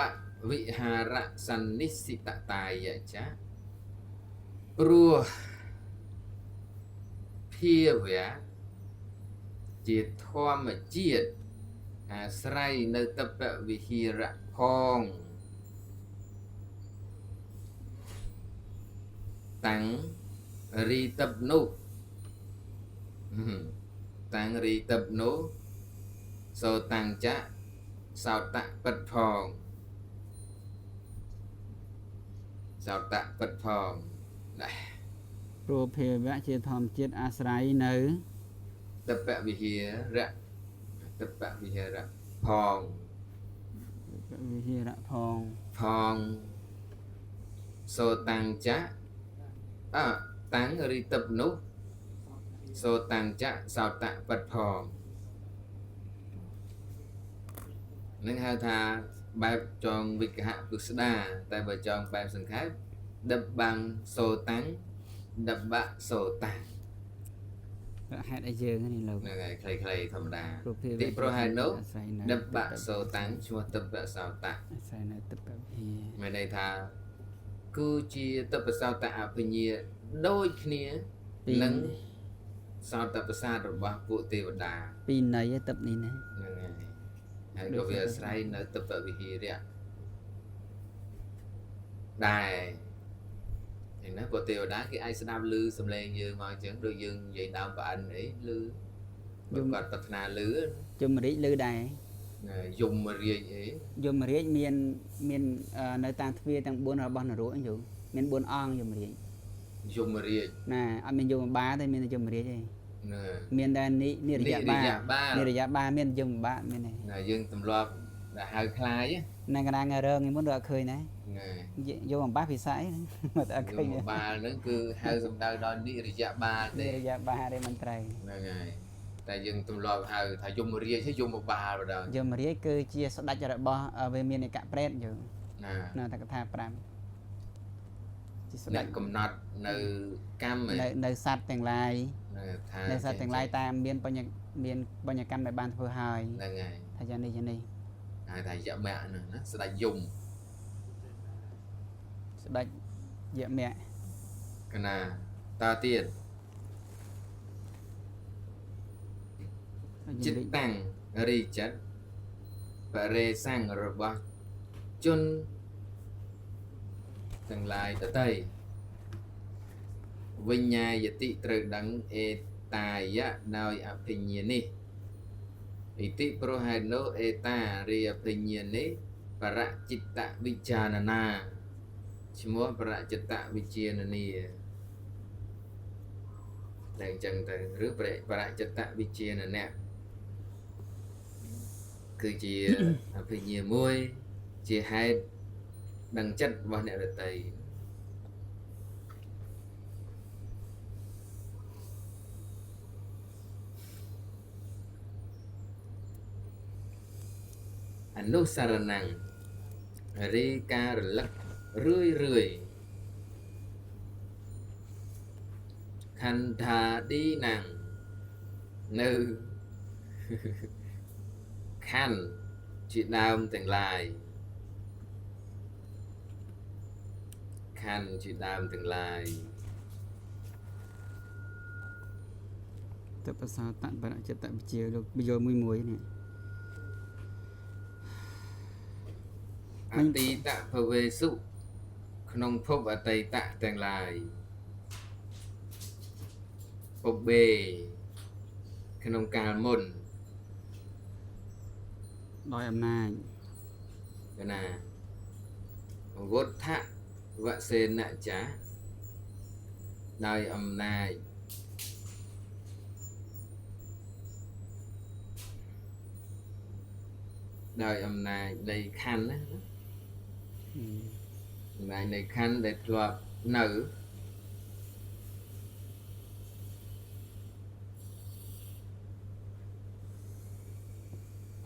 A: វិហារសន្និសិតតាយចាព្រោះភាវៈជាធម្មជាតិអាស្រ័យនៅតបវិហារៈផងតាំងរីតបនោះតាំងរីតបនោះសោតាំងចៈសោតៈពិតផងសោតៈពិតផងដែរ
B: ព្រោះភាវៈជាធម្មជាតិអាស្រ័យនៅ
A: តបវិហារៈផង
B: វិហារៈផង
A: phong so tăng chá tăng ri tập nút so tăng chá sao tạ vật phong nên hai tha bài tròn việc hạ cực đa tại bài tròn bài sừng khác đập bằng so tăng đập bạ so tăng
B: ហេតុអីយើងនេះលោក
A: nàyខ្លីៗធម្មតា
B: ព្រោះភាវៈ
A: ទីប្រហែលនោះ
B: អាស្រ័យនៅ
A: đập bạ so tăng ឈ្មោះទឹកបសោតៈ
B: អាស្រ័យនៅទឹកវិហារ
A: មានន័យថាគឺជាទឹកបសោតៈអភិញ្ញាដូចគ្នា
B: ពី
A: នឹងសោតប្រសាទរបស់ពួកទេវតា
B: ពីនៃឯទឹកនេះណា
A: ហ្នឹងហើយហើយក៏វាអាស្រ័យនៅទឹកវិហារៈដែរឯណាពួកទេវតាគេអាចស្ដាប់ឮសំឡេងយើងមកអញ្ចឹងដូចយើងនិយាយដើមប្រអិនអីឮបើគាត់ប្រាថ្នាឮ
B: យមរាជលើដែរ
A: យមរាជអី
B: យមរាជមាននៅតាមទ្វារទាំង4របស់នរោអញ្ចឹងមាន4អង្គយមរាជ
A: យមរាជ
B: ណាអត់មានយមបាលទេមានតែយមរាជទេ
A: ណា
B: មានតែនិរយបានិរយបាមានយមបាមានទេ
A: ណាយើងទម្លាប់ដែលហៅខ្លាយ
B: នៅកណ្ដាលថ្ងៃរងនេះមុនរកឃើញដែរ
A: ណា
B: យមបាពិសាអីមកតែអត់ឃើញ
A: យមបាលហ្នឹងគឺហៅសំដៅដល់និរយបាលទេ
B: និរយបាទេមិនត្រូវ
A: ហ្នឹងហើយតែយើងទម្លាប់ហៅថាយមរាជហើយយមបាលបណ្ដោយ
B: យមរាជគឺជាស្ដេចរបស់វាមានឯកប្រេតយើង
A: ណា
B: នៅតែកថា5ជាស្ដេ
A: អ្នក
B: ច
A: កំណត់នៅកម្មឯ
B: នៅសត្វទាំងឡាយ
A: ថា
B: នៅសត្វទាំងឡាយតាមមានបញ្ញកម្មដែលបានធ្វើហើយ
A: ហ្នឹងហើយ
B: ថាយ៉ាងនេះយ៉ាងនេះ
A: ហៅថាយមៈហ្នឹងណាស្ដេចយម
B: ស្ដេចយមៈ
A: កណាតទៀតចិត្តតាំងរីចិត្តបរិសੰងរបស់ជនទាំងឡាយដទៃវិញ្ញាយតិត្រូវដឹងអេតាយៈដោយអភិញ្ញានេះឥតិប្រហេតុនោះអេតារីអភិញ្ញានេះបរចិត្តវិចារណាឈ្មោះបរចិត្តវិជាណនីតែអញ្ចឹងទៅឬបរចិត្តវិជាណនៈគឺជាអភិញ្ញាមួយជាហេតុដឹងចិត្តរបស់អ្នកដទៃអនុសារណੰរីការរលឹករឿយខន្ធាឌីណੰនៅ ខណ្ឌជាដើមទាំងឡាយខណ្ឌជាដើមទាំងឡាយ
B: ទឹកប្រសាតបរចិត្តវិជាលោកបញ្យល់មួយនេះ
A: អតីតភវេសុក្នុងភពអតីតទាំងឡាយពបេក្នុងកាលមុន
B: ដោយអំណាច
A: កណាវុទ្ធវសេនចាដោយអំណាចដោយអំណាចនៃខណ្ឌណាអំណាចនៃខណ្ឌដែលធ្លាប់នៅ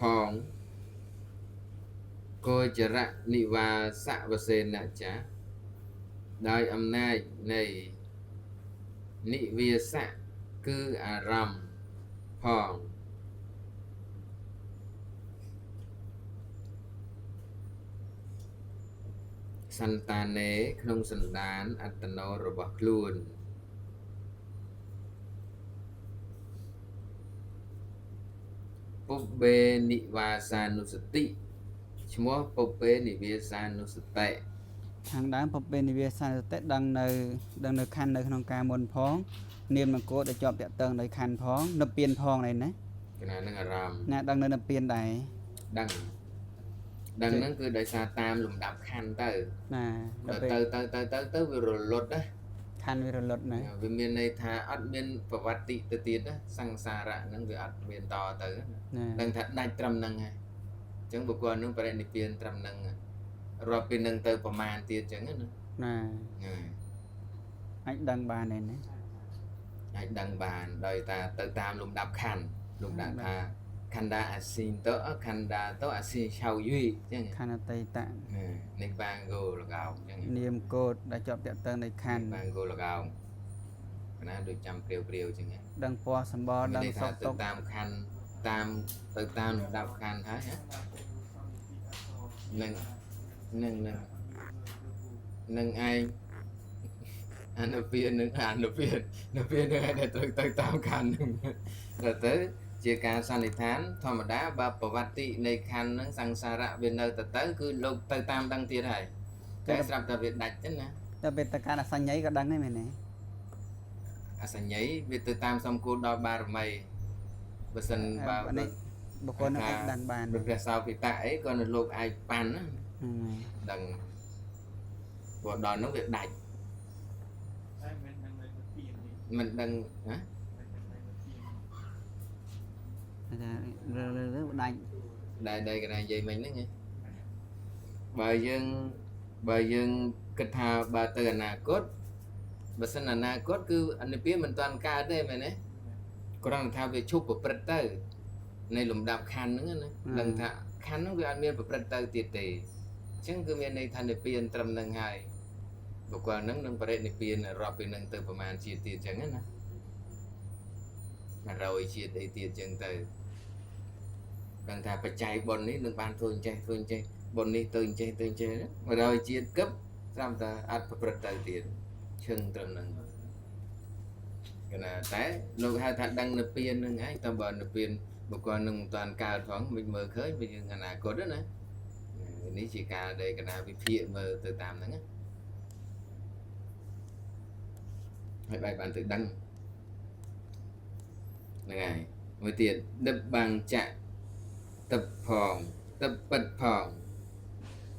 A: ផងគោចរៈនិវាសវសេនចាដោយអំណាចនៃនិវាសៈគឺអារម្មណ៍ផងសន្តានេក្នុងសន្តានអត្តនោរបស់ខ្លួនពុបេនិវាសានុសតិឈ្មោះពុបេនិវាសានុសតិ
B: ខាងដើមពពេនិវាសានតិដឹងនៅខណ្ឌនៅក្នុងការមុនផងនាមនគរដែលជាប់តាក់ទងដោយខណ្ឌផងនិព្វានផងនេះណា
A: កណានឹងអារម្មណ៍
B: ណាដឹងនៅនិព្វានដែរ
A: ដឹងហ្នឹងគឺដោយសារតាមលំដាប់ខណ្ឌទៅ
B: ណា
A: ទៅវារលត់ណា
B: ខណ្ឌវារលត់ណា
A: វាមានន័យថាអត់មានប្រវត្តិទៅទៀតណាសង្សារៈហ្នឹងវាអត់មានតទៅ
B: ណា
A: ដឹងថាដាច់ត្រឹមហ្នឹងហើយ
B: អ
A: ចឹងបុគ្គលនឹងបរិនិព្វានត្រឹមនឹងរាប់ពីនឹងទៅប្រមាណទៀតចឹងណា
B: ណាអាចដឹងបានទេណា
A: អាចដឹងបានដោយតាទៅតាមលំដាប់ខណ្ឌលោកដាក់ថាខណ្ឌអាស៊ីនទៅខណ្ឌទៅអាស៊ីឆៅយីចឹង
B: ខណ្ឌអតីត
A: និបាងគោលកោចឹង
B: នាមកូដដែលជាប់តាក់ទងនៃខណ្ឌ
A: បាងគោលកោណាដូចចាំព្រាវចឹង
B: ដឹងពណ៌សម្បល់ដឹងសុខទុក្ខ
A: តាមខណ្ឌតាមទៅតាមលំដាប់ខណ្ឌហើយនឹងឯងអនុពាននឹងនៅពាននឹងឯងដែលត្រូវទៅតាមខណ្ឌនឹងទៅជាការសន្និដ្ឋានធម្មតាបើប្រវត្តិនៃខណ្ឌនឹងសង្សារៈវានៅទៅគឺលោកទៅតាមដឹងទៀតហើយតែស្រាប់តែវាដាច់ចឹងណា
B: តែពេលតការអសញ្ញ័យក៏ដឹងដែរមែនទេ
A: អសញ្ញ័យវាទៅតាមសំគូលដល់បារមីបើសិនបើ
B: បុគ្គលនឹងអាចដឹងបាន
A: ព្រះសោភិតៈអីក៏នៅលោកអាចប៉ាន់ណាដឹងព្រោះដល់នោះវាដាច់មិនដឹងណា
B: រើដាច់
A: ដែលកណ្ដាលនិយាយមិញហ្នឹងបើយើងគិតថាបើទៅអនាគតបើសិនអនាគតគឺអនិព្វានមិនទាន់កើតទេមែនទេគ្រាន់តែថាវាឈប់ប្រព្រឹត្តទៅនៃលំដាប់ខណ្ឌហ្នឹងណាដឹងថាខណ្ឌហ្នឹងវាអត់មានប្រព្រឹត្តទៅទៀតទេអញ្ចឹងគឺមានន័យថានិព្វានត្រឹមហ្នឹងហើយបុគ្គលហ្នឹងនឹងបរិនិព្វានរាប់ពីហ្នឹងទៅប្រមាណជាតិទៀតអញ្ចឹងណា100ជាតិអីទៀតអញ្ចឹងទៅដឹងថាបច្ច័យបុណ្យនេះនឹងបានធ្វើអញ្ចេះបុណ្យនេះទៅអញ្ចេះ100ជាតិគឹបស្រាប់តែអត់ប្រព្រឹត្តទៅទៀតឈឹងត្រឹមហ្នឹងកណាតែលោកហៅថាដឹងនិព្វានហ្នឹងឯងតើបើនិព្វានបុគ្គលនឹងមិនតាន់កើតផងមិនមើលឃើញវាយើងអនាគតណានេះជាការដែលកណាវិភាគមើលទៅតាមហ្នឹងណាហើយបែបបានទៅដឹងហ្នឹងហើយមួយទៀតដឹបបាំងចាក់ទឹកផងទឹកពិតផង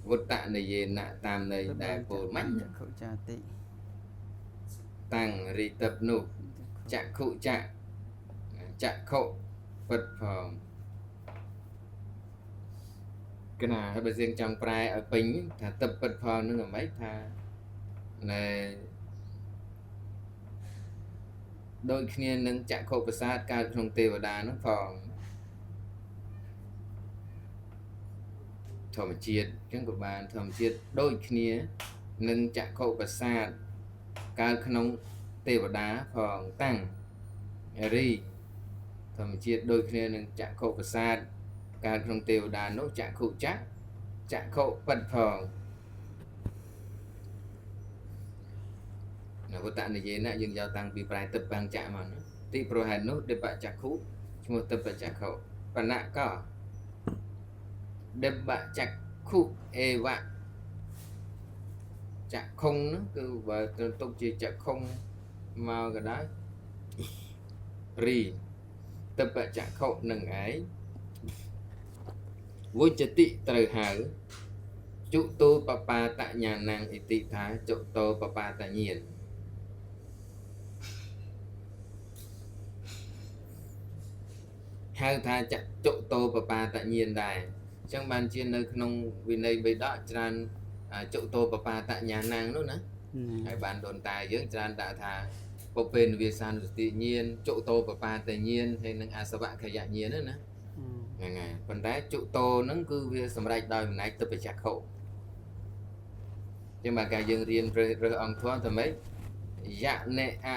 A: វុត្តនិយេណៈតាមន័យដែលពោលមិញ
B: ខុចាតិ
A: តាំងរីទឹកនោះចក្ខុចក្ខុពិតផងកណាហើយបើយើងចង់ប្រែឲ្យពេញថាទឹកពិតផងនឹងអ្មេចថាណែដូចគ្នានឹងចក្ខុប្រសាទកើតក្នុងទេវតានោះផងធម្មជាតិអញ្ចឹងក៏បានធម្មជាតិដូចគ្នានឹងចក្ខុប្រសាទកើតក្នុងទេវតាផងតាំងរីធម្មជាតិដូចគ្នានឹងចក្ខុប្រសាទកើតក្នុងទេវតានោះចក្ខុចក្ខុពិតផងនៅវត្តនិយេណៈយើងយកតាំងពីប្រែទឹកបាំងចាក់មកណាទីប្រហែលនោះដេបចក្ខុឈ្មោះទឹកបចក្ខុបណ្ណៈក៏ដេបចក្ខុអេវៈចក្ខុងនោះគឺបើទុកជាចក្ខុងមកក៏ដោយរីទឹកបចក្ខុនឹងឯងវិជ្ជតិត្រូវហៅជុតោបបាតញ្ញាណងអិតិថាជុតោបបាតញាណហៅថាចុតោបបាតញាណដែរអញ្ចឹងបានជានៅក្នុងវិន័យបិដកច្រើនចុតោបបាតញ្ញាណងនោះណាហើយបានដូនតាយើងច្រើនដាក់ថាពុពេនវាសានុសតិញាណចុតោបបាតញាណហើយនឹងអសវខយញាណណាហ្នឹងហើយប៉ុន្តែចុតោហ្នឹងគឺវាសម្រេចដោយអំណាចទឹកបចក្ខុចឹងបើកាលយើងរៀនរើសអង្គធម៌ទៅម៉េចយៈនេអ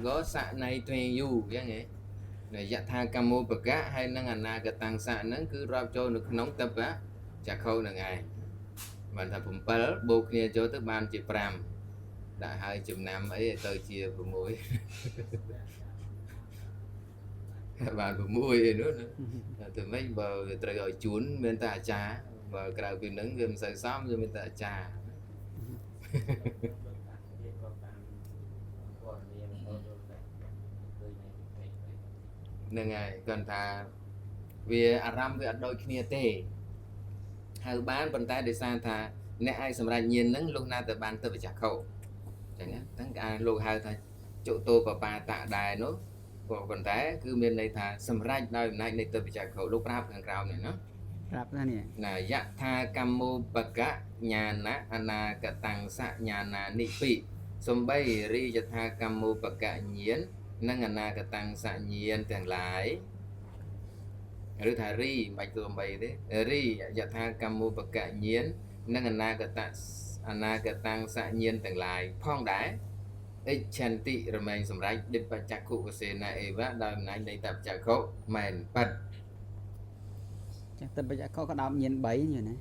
A: កោសៈណៃទ្វេយូចឹងហ៎យៈថាកម្មោបកៈហើយនឹងអនាគតង្សៈហ្នឹងគឺរាប់ចូលនៅក្នុងទឹកបចក្ខុហ្នឹងឯងបានថា7បូកគ្នាចូលទៅបានជា5ដាក់ហើយចំណាំអីទៅជា6បាន6ឯនោះទៅមិនបើត្រូវឲ្យជួនមានតែអាចារ្យបើក្រៅពីនឹងវាមិនសូវសមវាមានតែអាចារ្យហ្នឹងហើយគាត់ថាវាអារម្មណ៍វាអត់ដូចគ្នាទេហៅបានប៉ុន្តែដោយសារថាអ្នកអាចសម្រេចញាណហ្នឹងលុះណាទៅបានទៅបចក្ខុអញ្ចឹងហ្នឹងគេលោកហៅថាចុតោបបាតៈដែរនោះ ប៉ុន្តែគឺមានន័យថាសម្រេចដោយអំណាចនៃទិបចក្ខុលោកប្រាប់ខាងក្រោមនេះណា
B: ប្រាប់ណានេះ
A: ណាយថាកម្មោបកៈញ្ញាណអនាគតង្សញ្ញាណានិពីសំបីរីយថាកម្មោបកៈញាណនិងអនាគតង្សញ្ញាណទាំងឡាយឬថារីមិនទៅបីទេរីយថាកម្មោបកៈញាណនិងអនាគតង្សញ្ញាណទាំងឡាយផងដែរអិច្ឆន្តិរមែងសម្រេចឌិបច្ចក្ខុកសេនាអេវៈដោយអំណាចនៃតបចក្ខុមែនប៉ិត
B: ចាស់ទៅបច្ចៈក៏ដោបញៀន3យល់ណា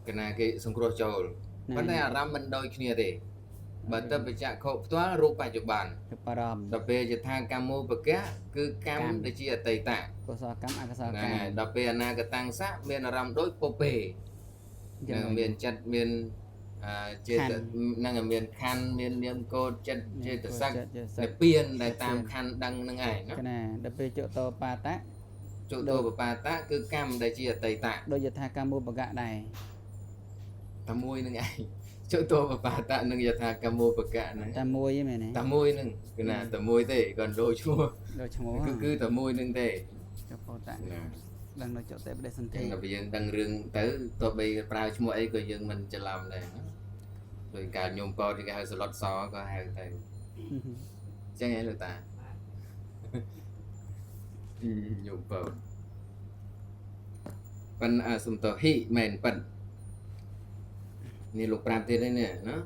A: កណាគេសង្គ្រោះចូលប៉ុន្តែអារម្មណ៍មិនដូចគ្នាទេបើទៅបច្ចៈខុផ្ទាល់រូបបច្ចុប្បន្ន
B: ទៅបារម្ភ
A: ដល់ពេលយថាកម្មោបកៈគឺកម្មដូចជាអតីត
B: កុសលកម្មអកុសល
A: ហ្នឹង
B: កម្ម
A: ហើយដល់ពេលអនាគតង្សៈមានអារម្មណ៍ដូចពពេនឹងមានចិត្តមានចេតនឹងមានខណ្ឌមាននាមកោតចិត្តចេតសិកនិព្វានដែលតាមខណ្ឌដឹងនឹងឯងណា
B: កណាដល់ពេលចុតតបាតៈ
A: ចុតោបបាតៈគឺកម្មដែលជាអតីត
B: ដូចយថាកម្មឧបកៈដែរ
A: តែមួយនឹងឯងចុតោបបាតៈនឹងយថាកម្មោបកៈហ្នឹង
B: តែមួយទេមែនទេ
A: តែមួយនឹងគឺណាតែមួយទេគាត់ដូចឈ្មោះ
B: ដូចឈ្មោះ
A: គឺតែមួយនឹងទេ
B: ចុពោតៈ
A: ណា
B: ដឹងនៅចុតតែបដិសន្ធិ
A: តែបើយើងដឹងរឿងទៅទោះបីប្រើឈ្មោះអីក៏យើងមិនច្រឡំដែរណាដោយការញោមកោតគេហៅសឡុតសក៏ហៅទៅចឹងឯងលោកតាញោមកោតប៉ិនសំតោហិមែនប៉ិននេះលោកប្រាប់ទៀតនេះណា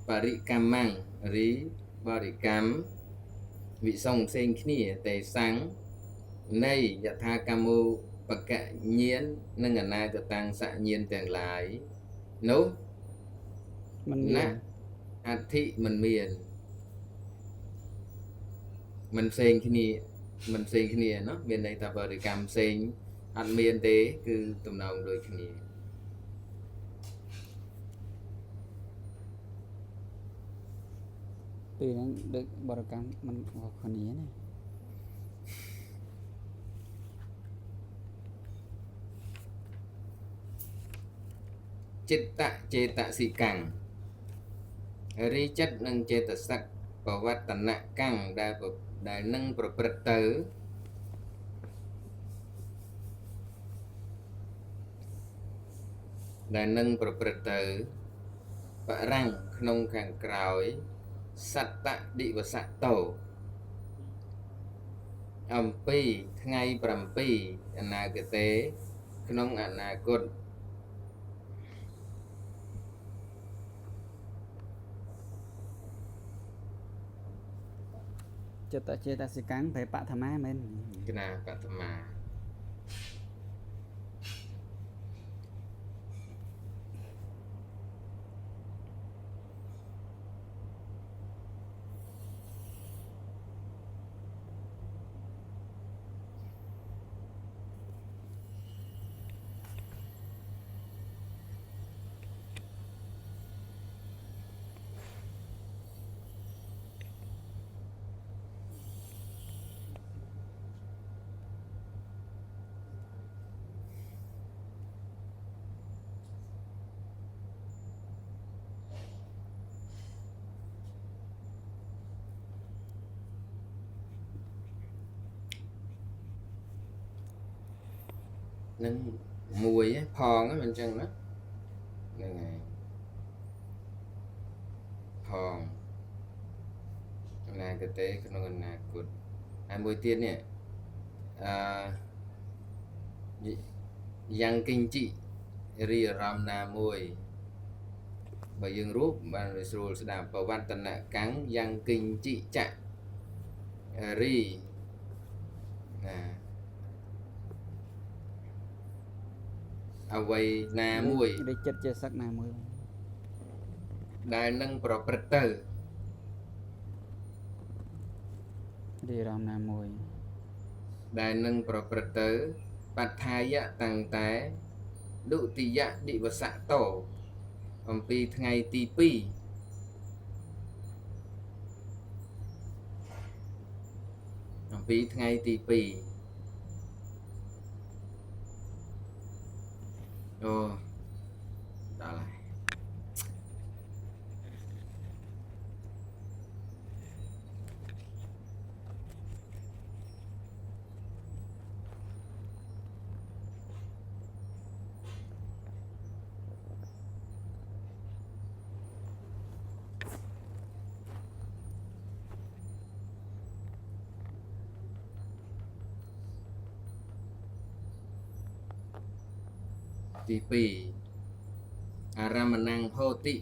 A: បរិកម្មងរីបរិកម្មវិសងផ្សេងគ្នាតេសាំងនៃយថាកម្មោបកៈញាណនិងអនាគតង្សញាណទាំងឡាយនោះ
B: មិនមាន
A: ណាអធិមិនមានមិនផ្សេងគ្នាមិនផ្សេងគ្នាเนาะមានន័យថាបរិកម្មផ្សេងអត់មានទេគឺទំនងដូចគ្នា
B: ពេលហ្នឹងដូចបរិកម្មមិនខុសគ្នាណា
A: ចិត្តចេតសិកាំងរីចិត្តនិងចេតសិកបវត្តនកាំងដែលនឹងប្រព្រឹត្តទៅបរាំងក្នុងខាងក្រោយសត្តឌិវសតោអំពីថ្ងៃ7អនាគតេក្នុងអនាគត
B: ចិត្តចេតសិកាំងប្រែបឋមាមែន
A: គណៈបតមានឹងមួយផងមិនចឹងណាហ្នឹងហើយផងអនាគតេក្នុងអនាគតហើយមួយទៀតនេះយ៉ាងគិញ្ជីរីអារម្មណ៍ណាមួយបើយើងរូបបានស្រួលស្ដាប់បវត្តនកាំងយ៉ាងគិញ្ជីចៈរីណាអ្វីណាមួយ
B: ដូចចិត្តចេតសិកណាមួយ
A: ដែលនឹងប្រព្រឹត្តទៅ
B: រីអារម្មណ៍ណាមួយ
A: ដែលនឹងប្រព្រឹត្តទៅបត្ថាយៈតាំងតែឌុតិយឌិវសតោអំពីថ្ងៃទី2អំពីថ្ងៃទី2អូដល់ហើយ ទី2អារម្មណងហោតិ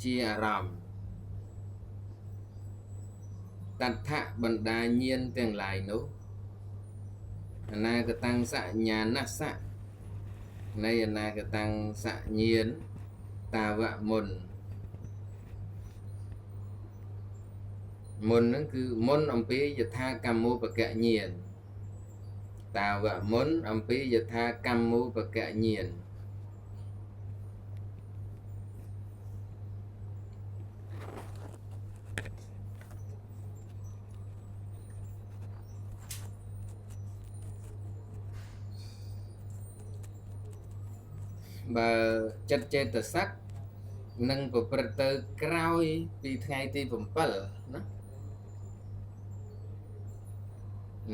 A: ជាអារម្មណ៍តដ្ឋបណ្ដាញាណទាំងឡាយនោះអនាគតੰសញ្ញាណសៈនៃអនាគតੰសញ្ញាណតាវៈមុនហ្នឹងគឺមុនអំពីយថាកម្មូបកញ្ញាណតាវៈមុនអំពីយថាកម្មូបកញ្ញាណបើចិត្តចេតសិកនឹងប្រព្រឹត្តទៅក្រោយពីថ្ងៃទី7ណា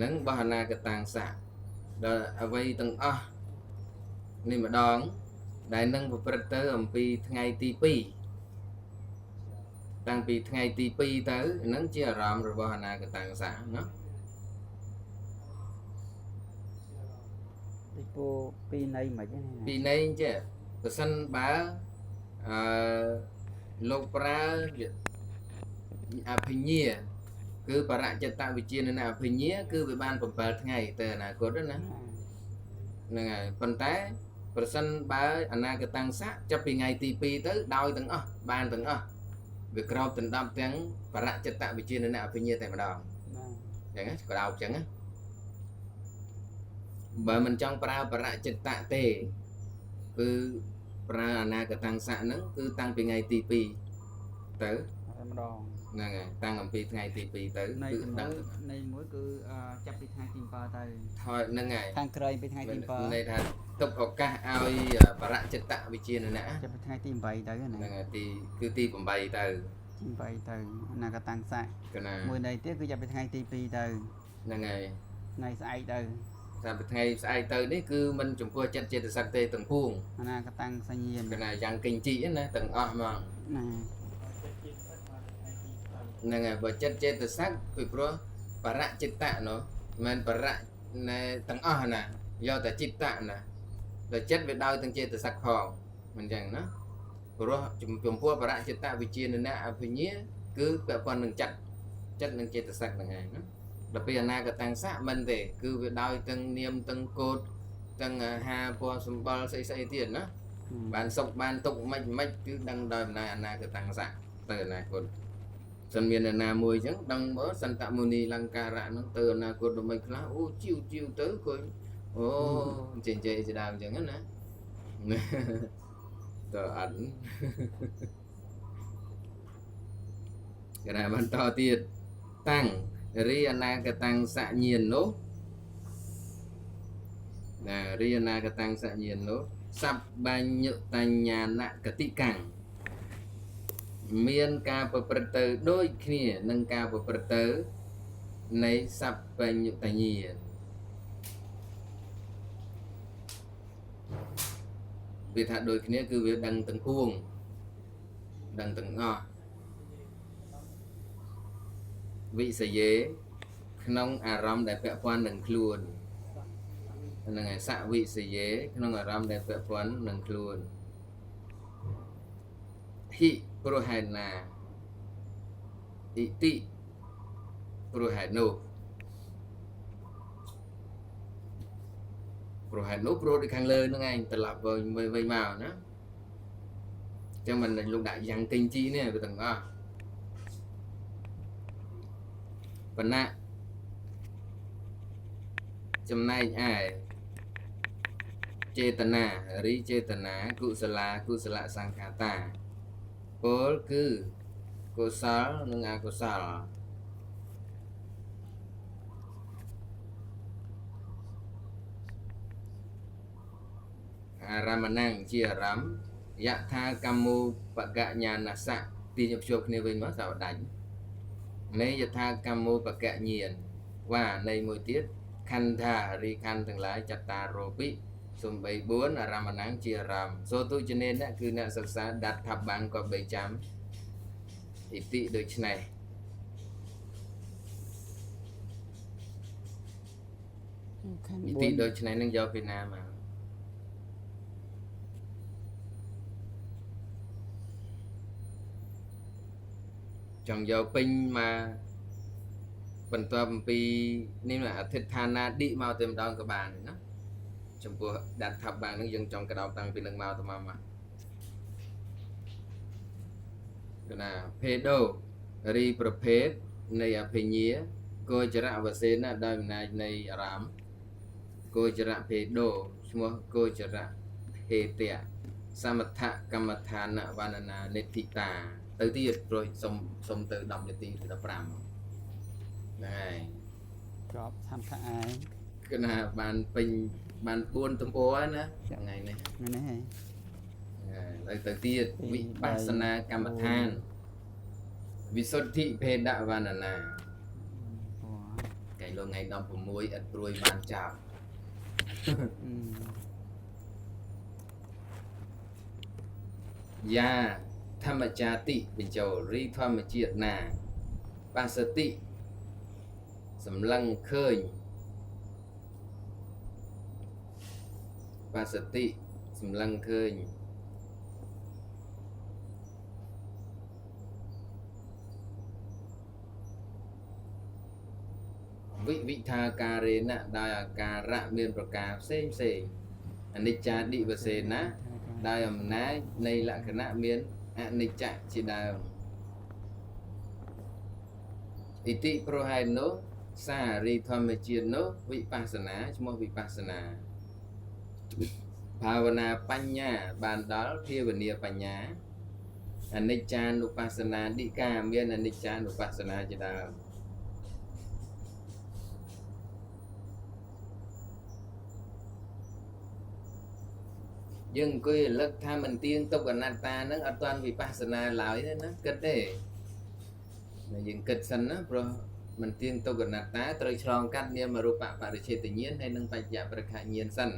A: នឹងបោះអនាគតੰសៈដល់អ្វីទាំងអស់នេះម្ដងដែលនឹងប្រព្រឹត្តទៅអំពីថ្ងៃទី2តាំងពីថ្ងៃទី2ទៅនឹងជាអារម្មណ៍របស់អនាគតੰសៈណា
B: ពីពូពីនៃមិនហ្នឹង
A: ពីនៃចេះប្រសិនបើអឺលោកប្រើអភិញ្ញាគឺបរចិត្តវិជានៅអភិញ្ញាគឺវាបាន7ថ្ងៃទៅអនាគតណាហ្នឹងហើយប៉ុន្តែប្រសិនបើអនាគតੰសៈចាប់ពីថ្ងៃទី2ទៅដោយទាំងអស់បានទាំងអស់វាក្របដណ្ដប់ទាំងបរចិត្តវិជានៅអភិញ្ញាតែម្ដងអញ្ចឹងក្តោបអញ្ចឹងណាបើមិនចង់ប្រើបរចិត្តទេគឺប្រើអនាគតੰសៈហ្នឹងគឺតាំងពីថ្ងៃទី2ទៅ
B: ម្ដង
A: ហ្នឹងហើយតាំងអំពីថ្ងៃទី2ទៅគឺដឹង
B: នៃមួយគឺចាប់ពីថ្ងៃទី7ទៅ
A: ថយហ្នឹងហើយ
B: ខាងក្រោយពីថ្ងៃទី7
A: ន័យថាទុកឱកាសឲ្យបរចិត្តវិជាណា
B: ចាប់ពីថ្ងៃទី8ទៅ
A: ហ្នឹងហើយគឺទី8ទៅ
B: ទី8ទៅអនាគតੰសៈមួយនៃទៀតគឺចាប់ពីថ្ងៃទី2ទៅ
A: ហ្នឹងហើយ
B: ថ្ងៃស្អែកទៅ
A: តាមថ្ងៃស្អែកទៅនេះគឺមិនចំពោះចិត្តចេតសិកទេទាំងពួង
B: អនាគតੰសញ្ញាណ
A: កណាយ៉ាងកិញ្ជីណាទាំងអស់ហ្មង
B: ណា
A: ហ្នឹងហើយបើចិត្តចេតសិកពីព្រោះបរចិត្តនោះមិនបរៈនៅទាំងអស់ណាយកតែចិត្តណាដល់ចិត្តវាដោយទាំងចេតសិកផងមិនចឹងណាព្រោះចំពោះបរចិត្តវិជាណអភិញ្ញាគឺពាក់ព័ន្ធនឹងចិត្តនឹងចេតសិកហ្នឹងហើយណាដល់ពេលអនាគតੰសៈមិនទេគឺវាដោយទាំងនាមទាំងកូដទាំងអាហារពណ៌សម្បល់ស្អីទៀតណាបានសុខបានទុកមិនគឺដឹងដោយអំណាចអនាគតੰសៈទៅអនាគតសិនមានអ្នកណាមួយអញ្ចឹងដឹងបើសន្តមុនីលង្ការៈហ្នឹងទៅអនាគតដូចខ្លះអូជីវទៅឃើញអូចេញជាដើមអញ្ចឹងណាតើអត់គេថាបន្តទៀតតាំងរីអនាគតੰសញ្ញាណនោះណារីអនាគតੰសញ្ញាណនោះសัพបញ្ញតញ្ញាណកតិកੰមានការប្រព្រឹត្តទៅដូចគ្នានឹងការប្រព្រឹត្តទៅនៃសัพបញ្ញតញ្ញាណវាថាដូចគ្នាគឺវាដឹងទាំងពួងដឹងទាំងអស់វិសយេក្នុងអារម្មណ៍ដែលពាក់ព័ន្ធនឹងខ្លួនហ្នឹងហើយសវិសយេក្នុងអារម្មណ៍ដែលពាក់ព័ន្ធនឹងខ្លួនហិព្រោះហេតុណាអ៊ីតិព្រោះហេតុនោះព្រោះហេតុនោះព្រោះដូចខាងលើហ្នឹងឯងត្រឡប់វិញមកណាអញ្ចឹងមិនលោកដាក់យ៉ាងកិញ្ជីនេះវាទាំងអស់បណ្ណៈចំណែកឯចេតនារីចេតនាកុសលសង្ខាតាពលគឺកុសលនិងអកុសលអារម្មណੰជាអារម្មណ៍យថាកម្មូបកញ្ញាណសៈទីnhậpជួបគ្នាវិញមកសាវដាច់នៃយថាកម្មូបកញ្ញាណវ៉ានៃមួយទៀតខណ្ឌារីខណ្ឌទាំងឡាយចតារោពិសំបី4អារម្មណੰជាអារម្មណ៍សូទុជនេនគឺអ្នកសិក្សាដាត់ថាបាំងក៏បីចាំអ៊ីតិដូចនេះអ៊ីតិដូចនេះនឹងយកពីណាមក trong dấu pin màបន្ទាប់អំពីនេះអធិដ្ឋានណាឌីមកទៅម្ដងក៏បានណាចំពោះដាត់ថាប់បាននឹងយើងចង់កដោបតាំងពីនឹងមកទៅមកគឺណាភេដោរីប្រភេទនៃអភិញ្ញាគោចរៈវសេនដោយអំណាចនៃអារម្មណ៍គោចរៈភេដោឈ្មោះគោចរៈហេតៈសមថកម្មដ្ឋានវណ្ណនានិធិតាទៅទៀតព្រោះសុំទៅ10នាទីទៅ15ហ្នឹងហើយ
B: ក្របtham khả ai
A: គឺណាបានពេញបាន4ទំព័រណាថ្ងៃនេះ
B: này này
A: ហើយទៅទៀតវិបស្សនាកម្មដ្ឋានវិសុទ្ធិភេដវណ្ណនា ថ្ងៃលោកថ្ងៃ16ឥតព្រួយបានចប់យ៉ាធម្មចាតិបញ្ចូលរីធម្មជាតិណាបាសតិសម្លឹងឃើញបាសតិសម្លឹងឃើញវិថាការេណដោយអាការៈមានប្រការផ្សេងអនិច្ចាឌិវសេណាដោយអំណាចនៃលក្ខណៈមានអនិច្ចជាដើមឥតិប្រហែលនោះសារីធម្មជាតិនោះវិបស្សនាឈ្មោះវិបស្សនាភាវនាបញ្ញាបានដល់ភាវនាបញ្ញាអនិច្ចានុបស្សនាឌិកាមានអនិច្ចានុបស្សនាជាដើមយើងអង្គុយរលឹកថាមិនទៀងទុកអនត្តាហ្នឹងអត់ទាន់វិបស្សនាឡើយទេណាគិតទេយើងគិតសិនណាព្រោះមិនទៀងទុកអនត្តាត្រូវឆ្លងកាត់នាមរូបបរិច្ឆេទញ្ញាណហើយនឹងបច្ចៈប្រខញ្ញាណសិន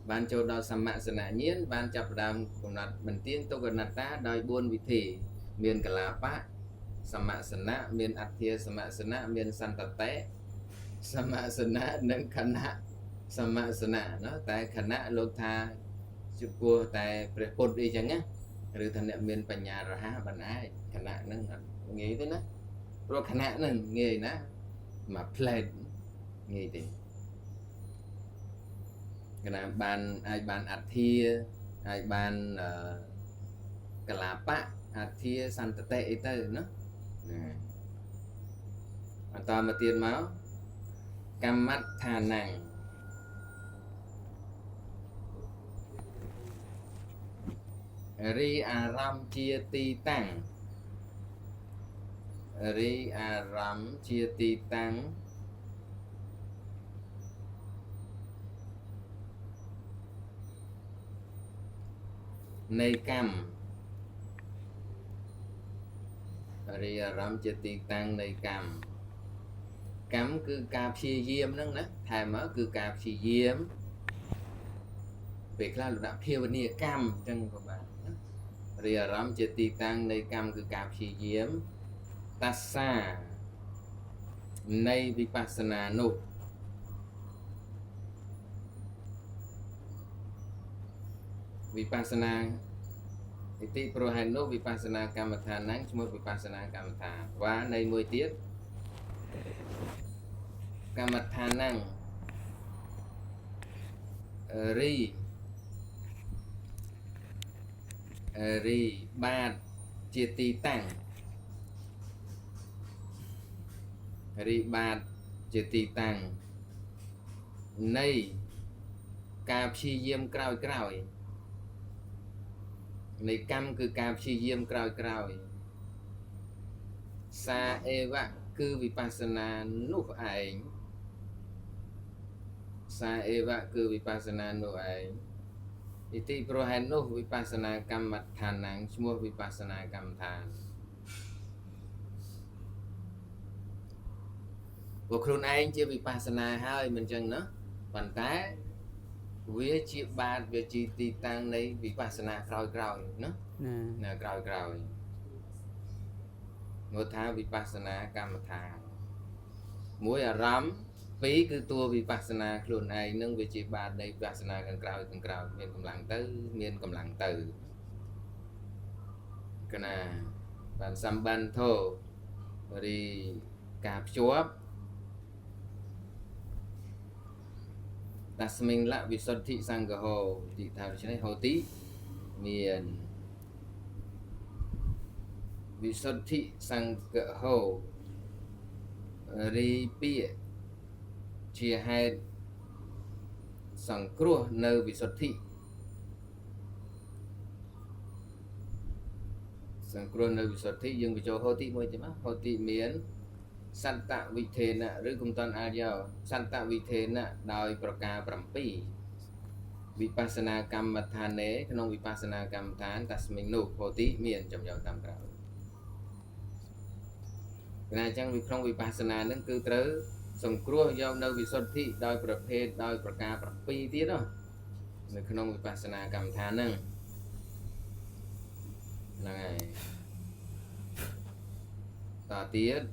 A: បានចូលដល់សមសនញ្ញាណបានចាប់ផ្ដើមកំណត់មិនទៀងទុកអនត្តាដោយ4វិធីមានកលាបៈសមសនៈមានអធិសមសនៈមានសន្តតេសមសនៈនិងខណៈសមសនៈណាតែខណៈលោកថាចំពោះតែព្រះពុទ្ធអីចឹងណាឬថាអ្នកមានបញ្ញារហ័សបានអាចខណៈហ្នឹងអត់ងាយទេណាព្រោះខណៈហ្នឹងងាយណាមកផ្លែតងាយទេកណាបានអាចបានអធិអាចបានកលាបៈអធិសន្តតិអីទៅណាបន្តមកទៀតមកកម្មដ្ឋានំរីអារម្មណ៍ជាទីតាំងរីអារម្មណ៍ជាទីតាំងនៃកម្មរីអារម្មណ៍ជាទីតាំងនៃកម្មគឺការព្យាយាមហ្នឹងណាថែមមកគឺការព្យាយាមពេលខ្លះលោកដាក់ភាវនាកម្មអញ្ចឹងក៏បានរីអារម្មណ៍ជាទីតាំងនៃកម្មគឺការព្យាយាមតាសានៃវិបស្សនានោះវិបស្សនាឥតិប្រហែលនោះវិបស្សនាកម្មដ្ឋានហ្នឹងឈ្មោះវិបស្សនាកម្មដ្ឋានវ៉ានៃមួយទៀតកម្មដ្ឋានហ្នឹងរីបាតជាទីតាំងរីបាតជាទីតាំងនៃការព្យាយាមក្រោយនៃកម្មគឺការព្យាយាមក្រោយសាអេវៈគឺវិបស្សនានោះឯងសាអេវៈគឺវិបស្សនានោះឯងឥតិប្រហែលនោះវិបស្សនាកម្មដ្ឋានហ្នឹងឈ្មោះវិបស្សនាកម្មដ្ឋានពួកខ្លួនឯងជាវិបស្សនាហើយមិនចឹងណាប៉ុន្តែវាជាបាតវាជាទីតាំងនៃវិបស្សនាក្រោយណានៅក្រោយមកថាវិបស្សនាកម្មដ្ឋានមួយអារម្មណ៍ពីរគឺតួវិបស្សនាខ្លួនឯងនឹងវាជាបាតនៃវិបស្សនាខាងក្រោយមានកម្លាំងទៅកណា បានសម្បានធោរីការភ្ជាប់តាស្មិងលវិសុទ្ធិសង្ឃហោទីថាដូច្នេះហោទីមានវិសុទ្ធិសង្ឃហោរីពាក្យជាហេតុសង្គ្រោះនៅវិសុទ្ធិសង្គ្រោះនៅវិសុទ្ធិយើងបញ្ចូលហោទីមួយទៀតមកហោទីមានសន្តវិធេនៈឬគុំតាន់អាចយកសន្តវិធេនៈដោយប្រការ7វិបស្សនាកម្មដ្ឋានេក្នុងវិបស្សនាកម្មដ្ឋានតាស្មិងនោះហោទីមានចំយកតាមក្រោយណាអញ្ចឹងវាក្នុងវិបស្សនានឹងគឺត្រូវសង្គ្រោះយកនៅវិសុទ្ធិដោយប្រភេទដោយប្រការ7ទៀតនៅក្នុងវិបស្សនាកម្មដ្ឋានហ្នឹងហ្នឹងហើយតទៀត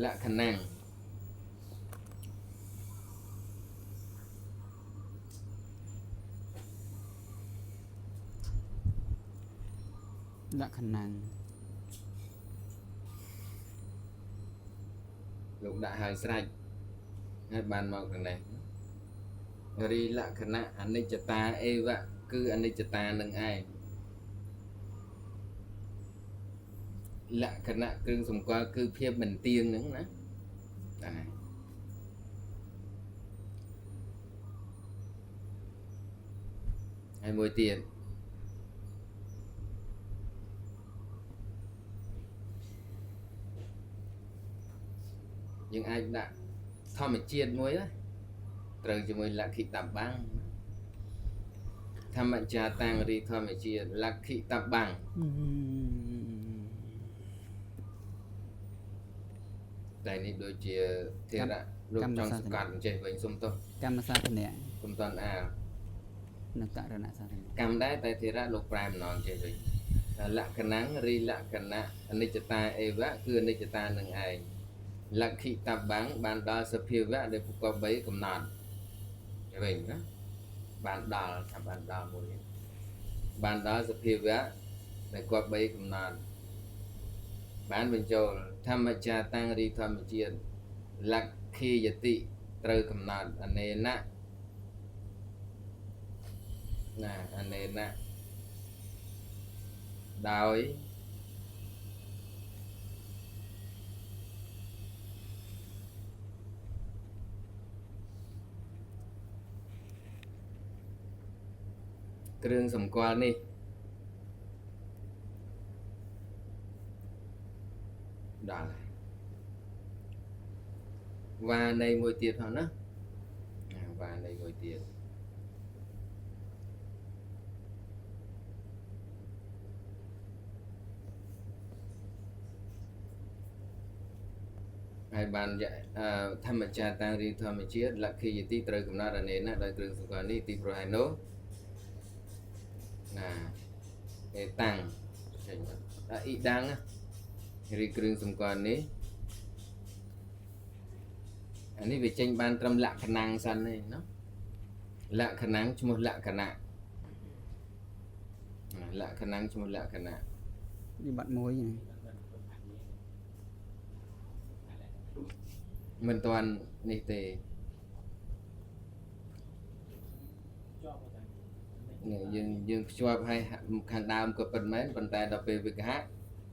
A: លក្ខណៈ
B: លក្ខណៈ
A: លោកដាក់ហើយស្រេចហើយបានមកខាងនេះរីលក្ខណៈអនិច្ចតាអេវៈគឺអនិច្ចតានឹងឯងលក្ខណៈគ្រឿងសម្គាល់គឺភាពមិនទៀងហ្នឹងណាហ្នឹងហើយហើយមួយទៀតយើងអាចដាក់ធម្មជាតិមួយណាត្រូវជាមួយលក្ខិតបាំងធម្មចាតាំងរីធម្មជាតិលក្ខិតបាំងតែនេះដូចជាធេរៈលោកចង់សកាត់អញ្ចេះវិញសុំទោស
B: កម្មសាធនៈ
A: សុំតន់អា
B: និងករណសាធនៈ
A: កម្មដែរតែធេរៈលោកប្រែម្ដងចេះវិញលក្ខណៈរីលក្ខណៈអនិច្ចតាអេវៈគឺអនិច្ចតានឹងឯងលក្ខិតបាំងបានដល់សភាវៈដែលពុក3កំណត់វិញណាបានដល់ថាបានដល់មួយបានដល់សភាវៈដែលគាត់3កំណត់បានបញ្ចូលធម្មចាតាំងរីធម្មជាតិលក្ខិយតិត្រូវកំណត់អនេណៈណាអនេណៈដោយគ្រឿងសម្គាល់នេះដល់វ៉ានៃមួយទៀតផងណាវ៉ានៃមួយទៀតហើយបានធម្មចាតាំងរីធម្មជាតិលក្ខិយតិត្រូវកំណត់អនេណាដោយគ្រឿងសម្គាល់នេះទីប្រហែលនោះណាឯតាំងចេញអ៊ីដាំងរីគ្រឿងសម្គាល់នេះអានេះវាចេញបានត្រឹមលក្ខណៈសិនទេណាលក្ខណៈឈ្មោះលក្ខណៈលក្ខណៈឈ្មោះលក្ខណៈ
B: នេះបាត់មួយ
A: មិនទាន់នេះទេយើងភ្ជាប់ឲ្យខាងដើមក៏ពិតមែនប៉ុន្តែដល់ពេលវិកហៈ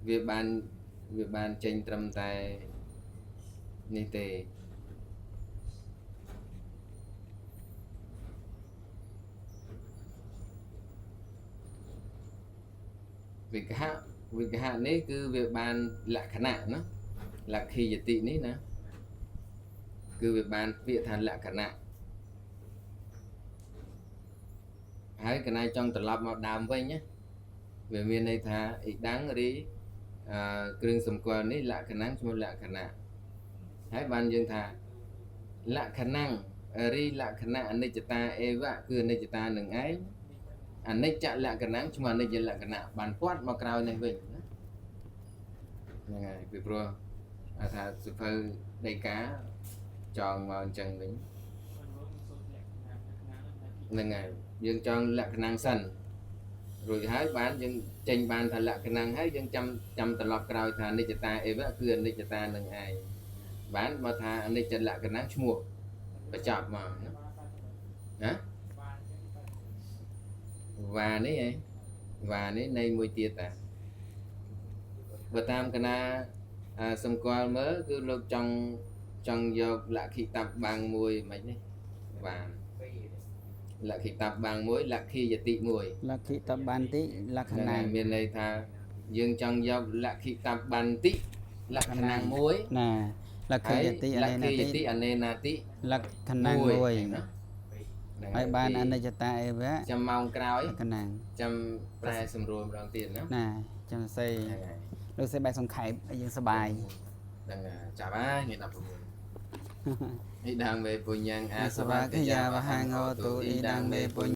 A: វាបានចេញត្រឹមតែនេះទេវិកហៈនេះគឺវាបានលក្ខណៈណាលក្ខិយតិនេះណាគឺវាបានពាក្យថាលក្ខណៈហើយកណៃចង់ត្រឡប់មកដើមវិញណាវាមានន័យថាអ៊ីដាំងរីគ្រឿងសម្គាល់នេះលក្ខណៈឈ្មោះលក្ខណៈហើយបានយើងថាលក្ខណៈរីលក្ខណៈអនិច្ចតាអេវៈគឺអនិច្ចតានឹងឯងអនិច្ចលក្ខណៈឈ្មោះអនិច្ចលក្ខណៈបានពាត់មកក្រោយនេះវិញណាហ្នឹងហើយពីព្រោះ ថាសុភៅដីកាចងមកអញ្ចឹងវិញហ្នឹងហើយយើងចង់លក្ខណៈសិនរួចហើយបានយើងចេញបានថាលក្ខណៈហើយយើងចាំត្រឡប់ក្រោយថានិច្ចតាអីវគឺអនិច្ចតានឹងឯងបានមកថាអនិច្ចលក្ខណៈឈ្មោះបញ្ចប់មកណាវ៉ានេះឯងវ៉ានេះនៃមួយទៀតតាបើតាមកណាសម្គាល់មើលគឺលោកចង់យកលក្ខិតាប់បាំងមួយមិននេះបានលក្ខិតាប់បាំងមួយលក្ខិយតិមួយ
B: លក្ខិតបានតិលក្ខណៈ
A: មានន័យថាយើងចង់យកលក្ខិតាប់បានតិលក្ខណៈមួយ
B: ណាលក្ខិយតិអ
A: ល
B: នេ
A: ក្ខិ
B: ណា
A: យ
B: តិ
A: តិអនេណាតិ
B: លក្ខណៈមួយ
A: ណា
B: ហើយបានអនិច្ចតាអីវៈ
A: ចាំម៉ោងក្រោយ
B: លក្ខណៈ
A: ចាំប្រែសម្រួលម្ដងទៀតណា
B: ណាចាំសេលោកសេបែកសង្ខេបឲ្យយើងសប្បាយ
A: ហ្នឹងចាប់ហើយថ្ងៃ16 ឥដងមេពុញ្ញអាសវកយាវហាងោទុឥដងមេពុញ្ញ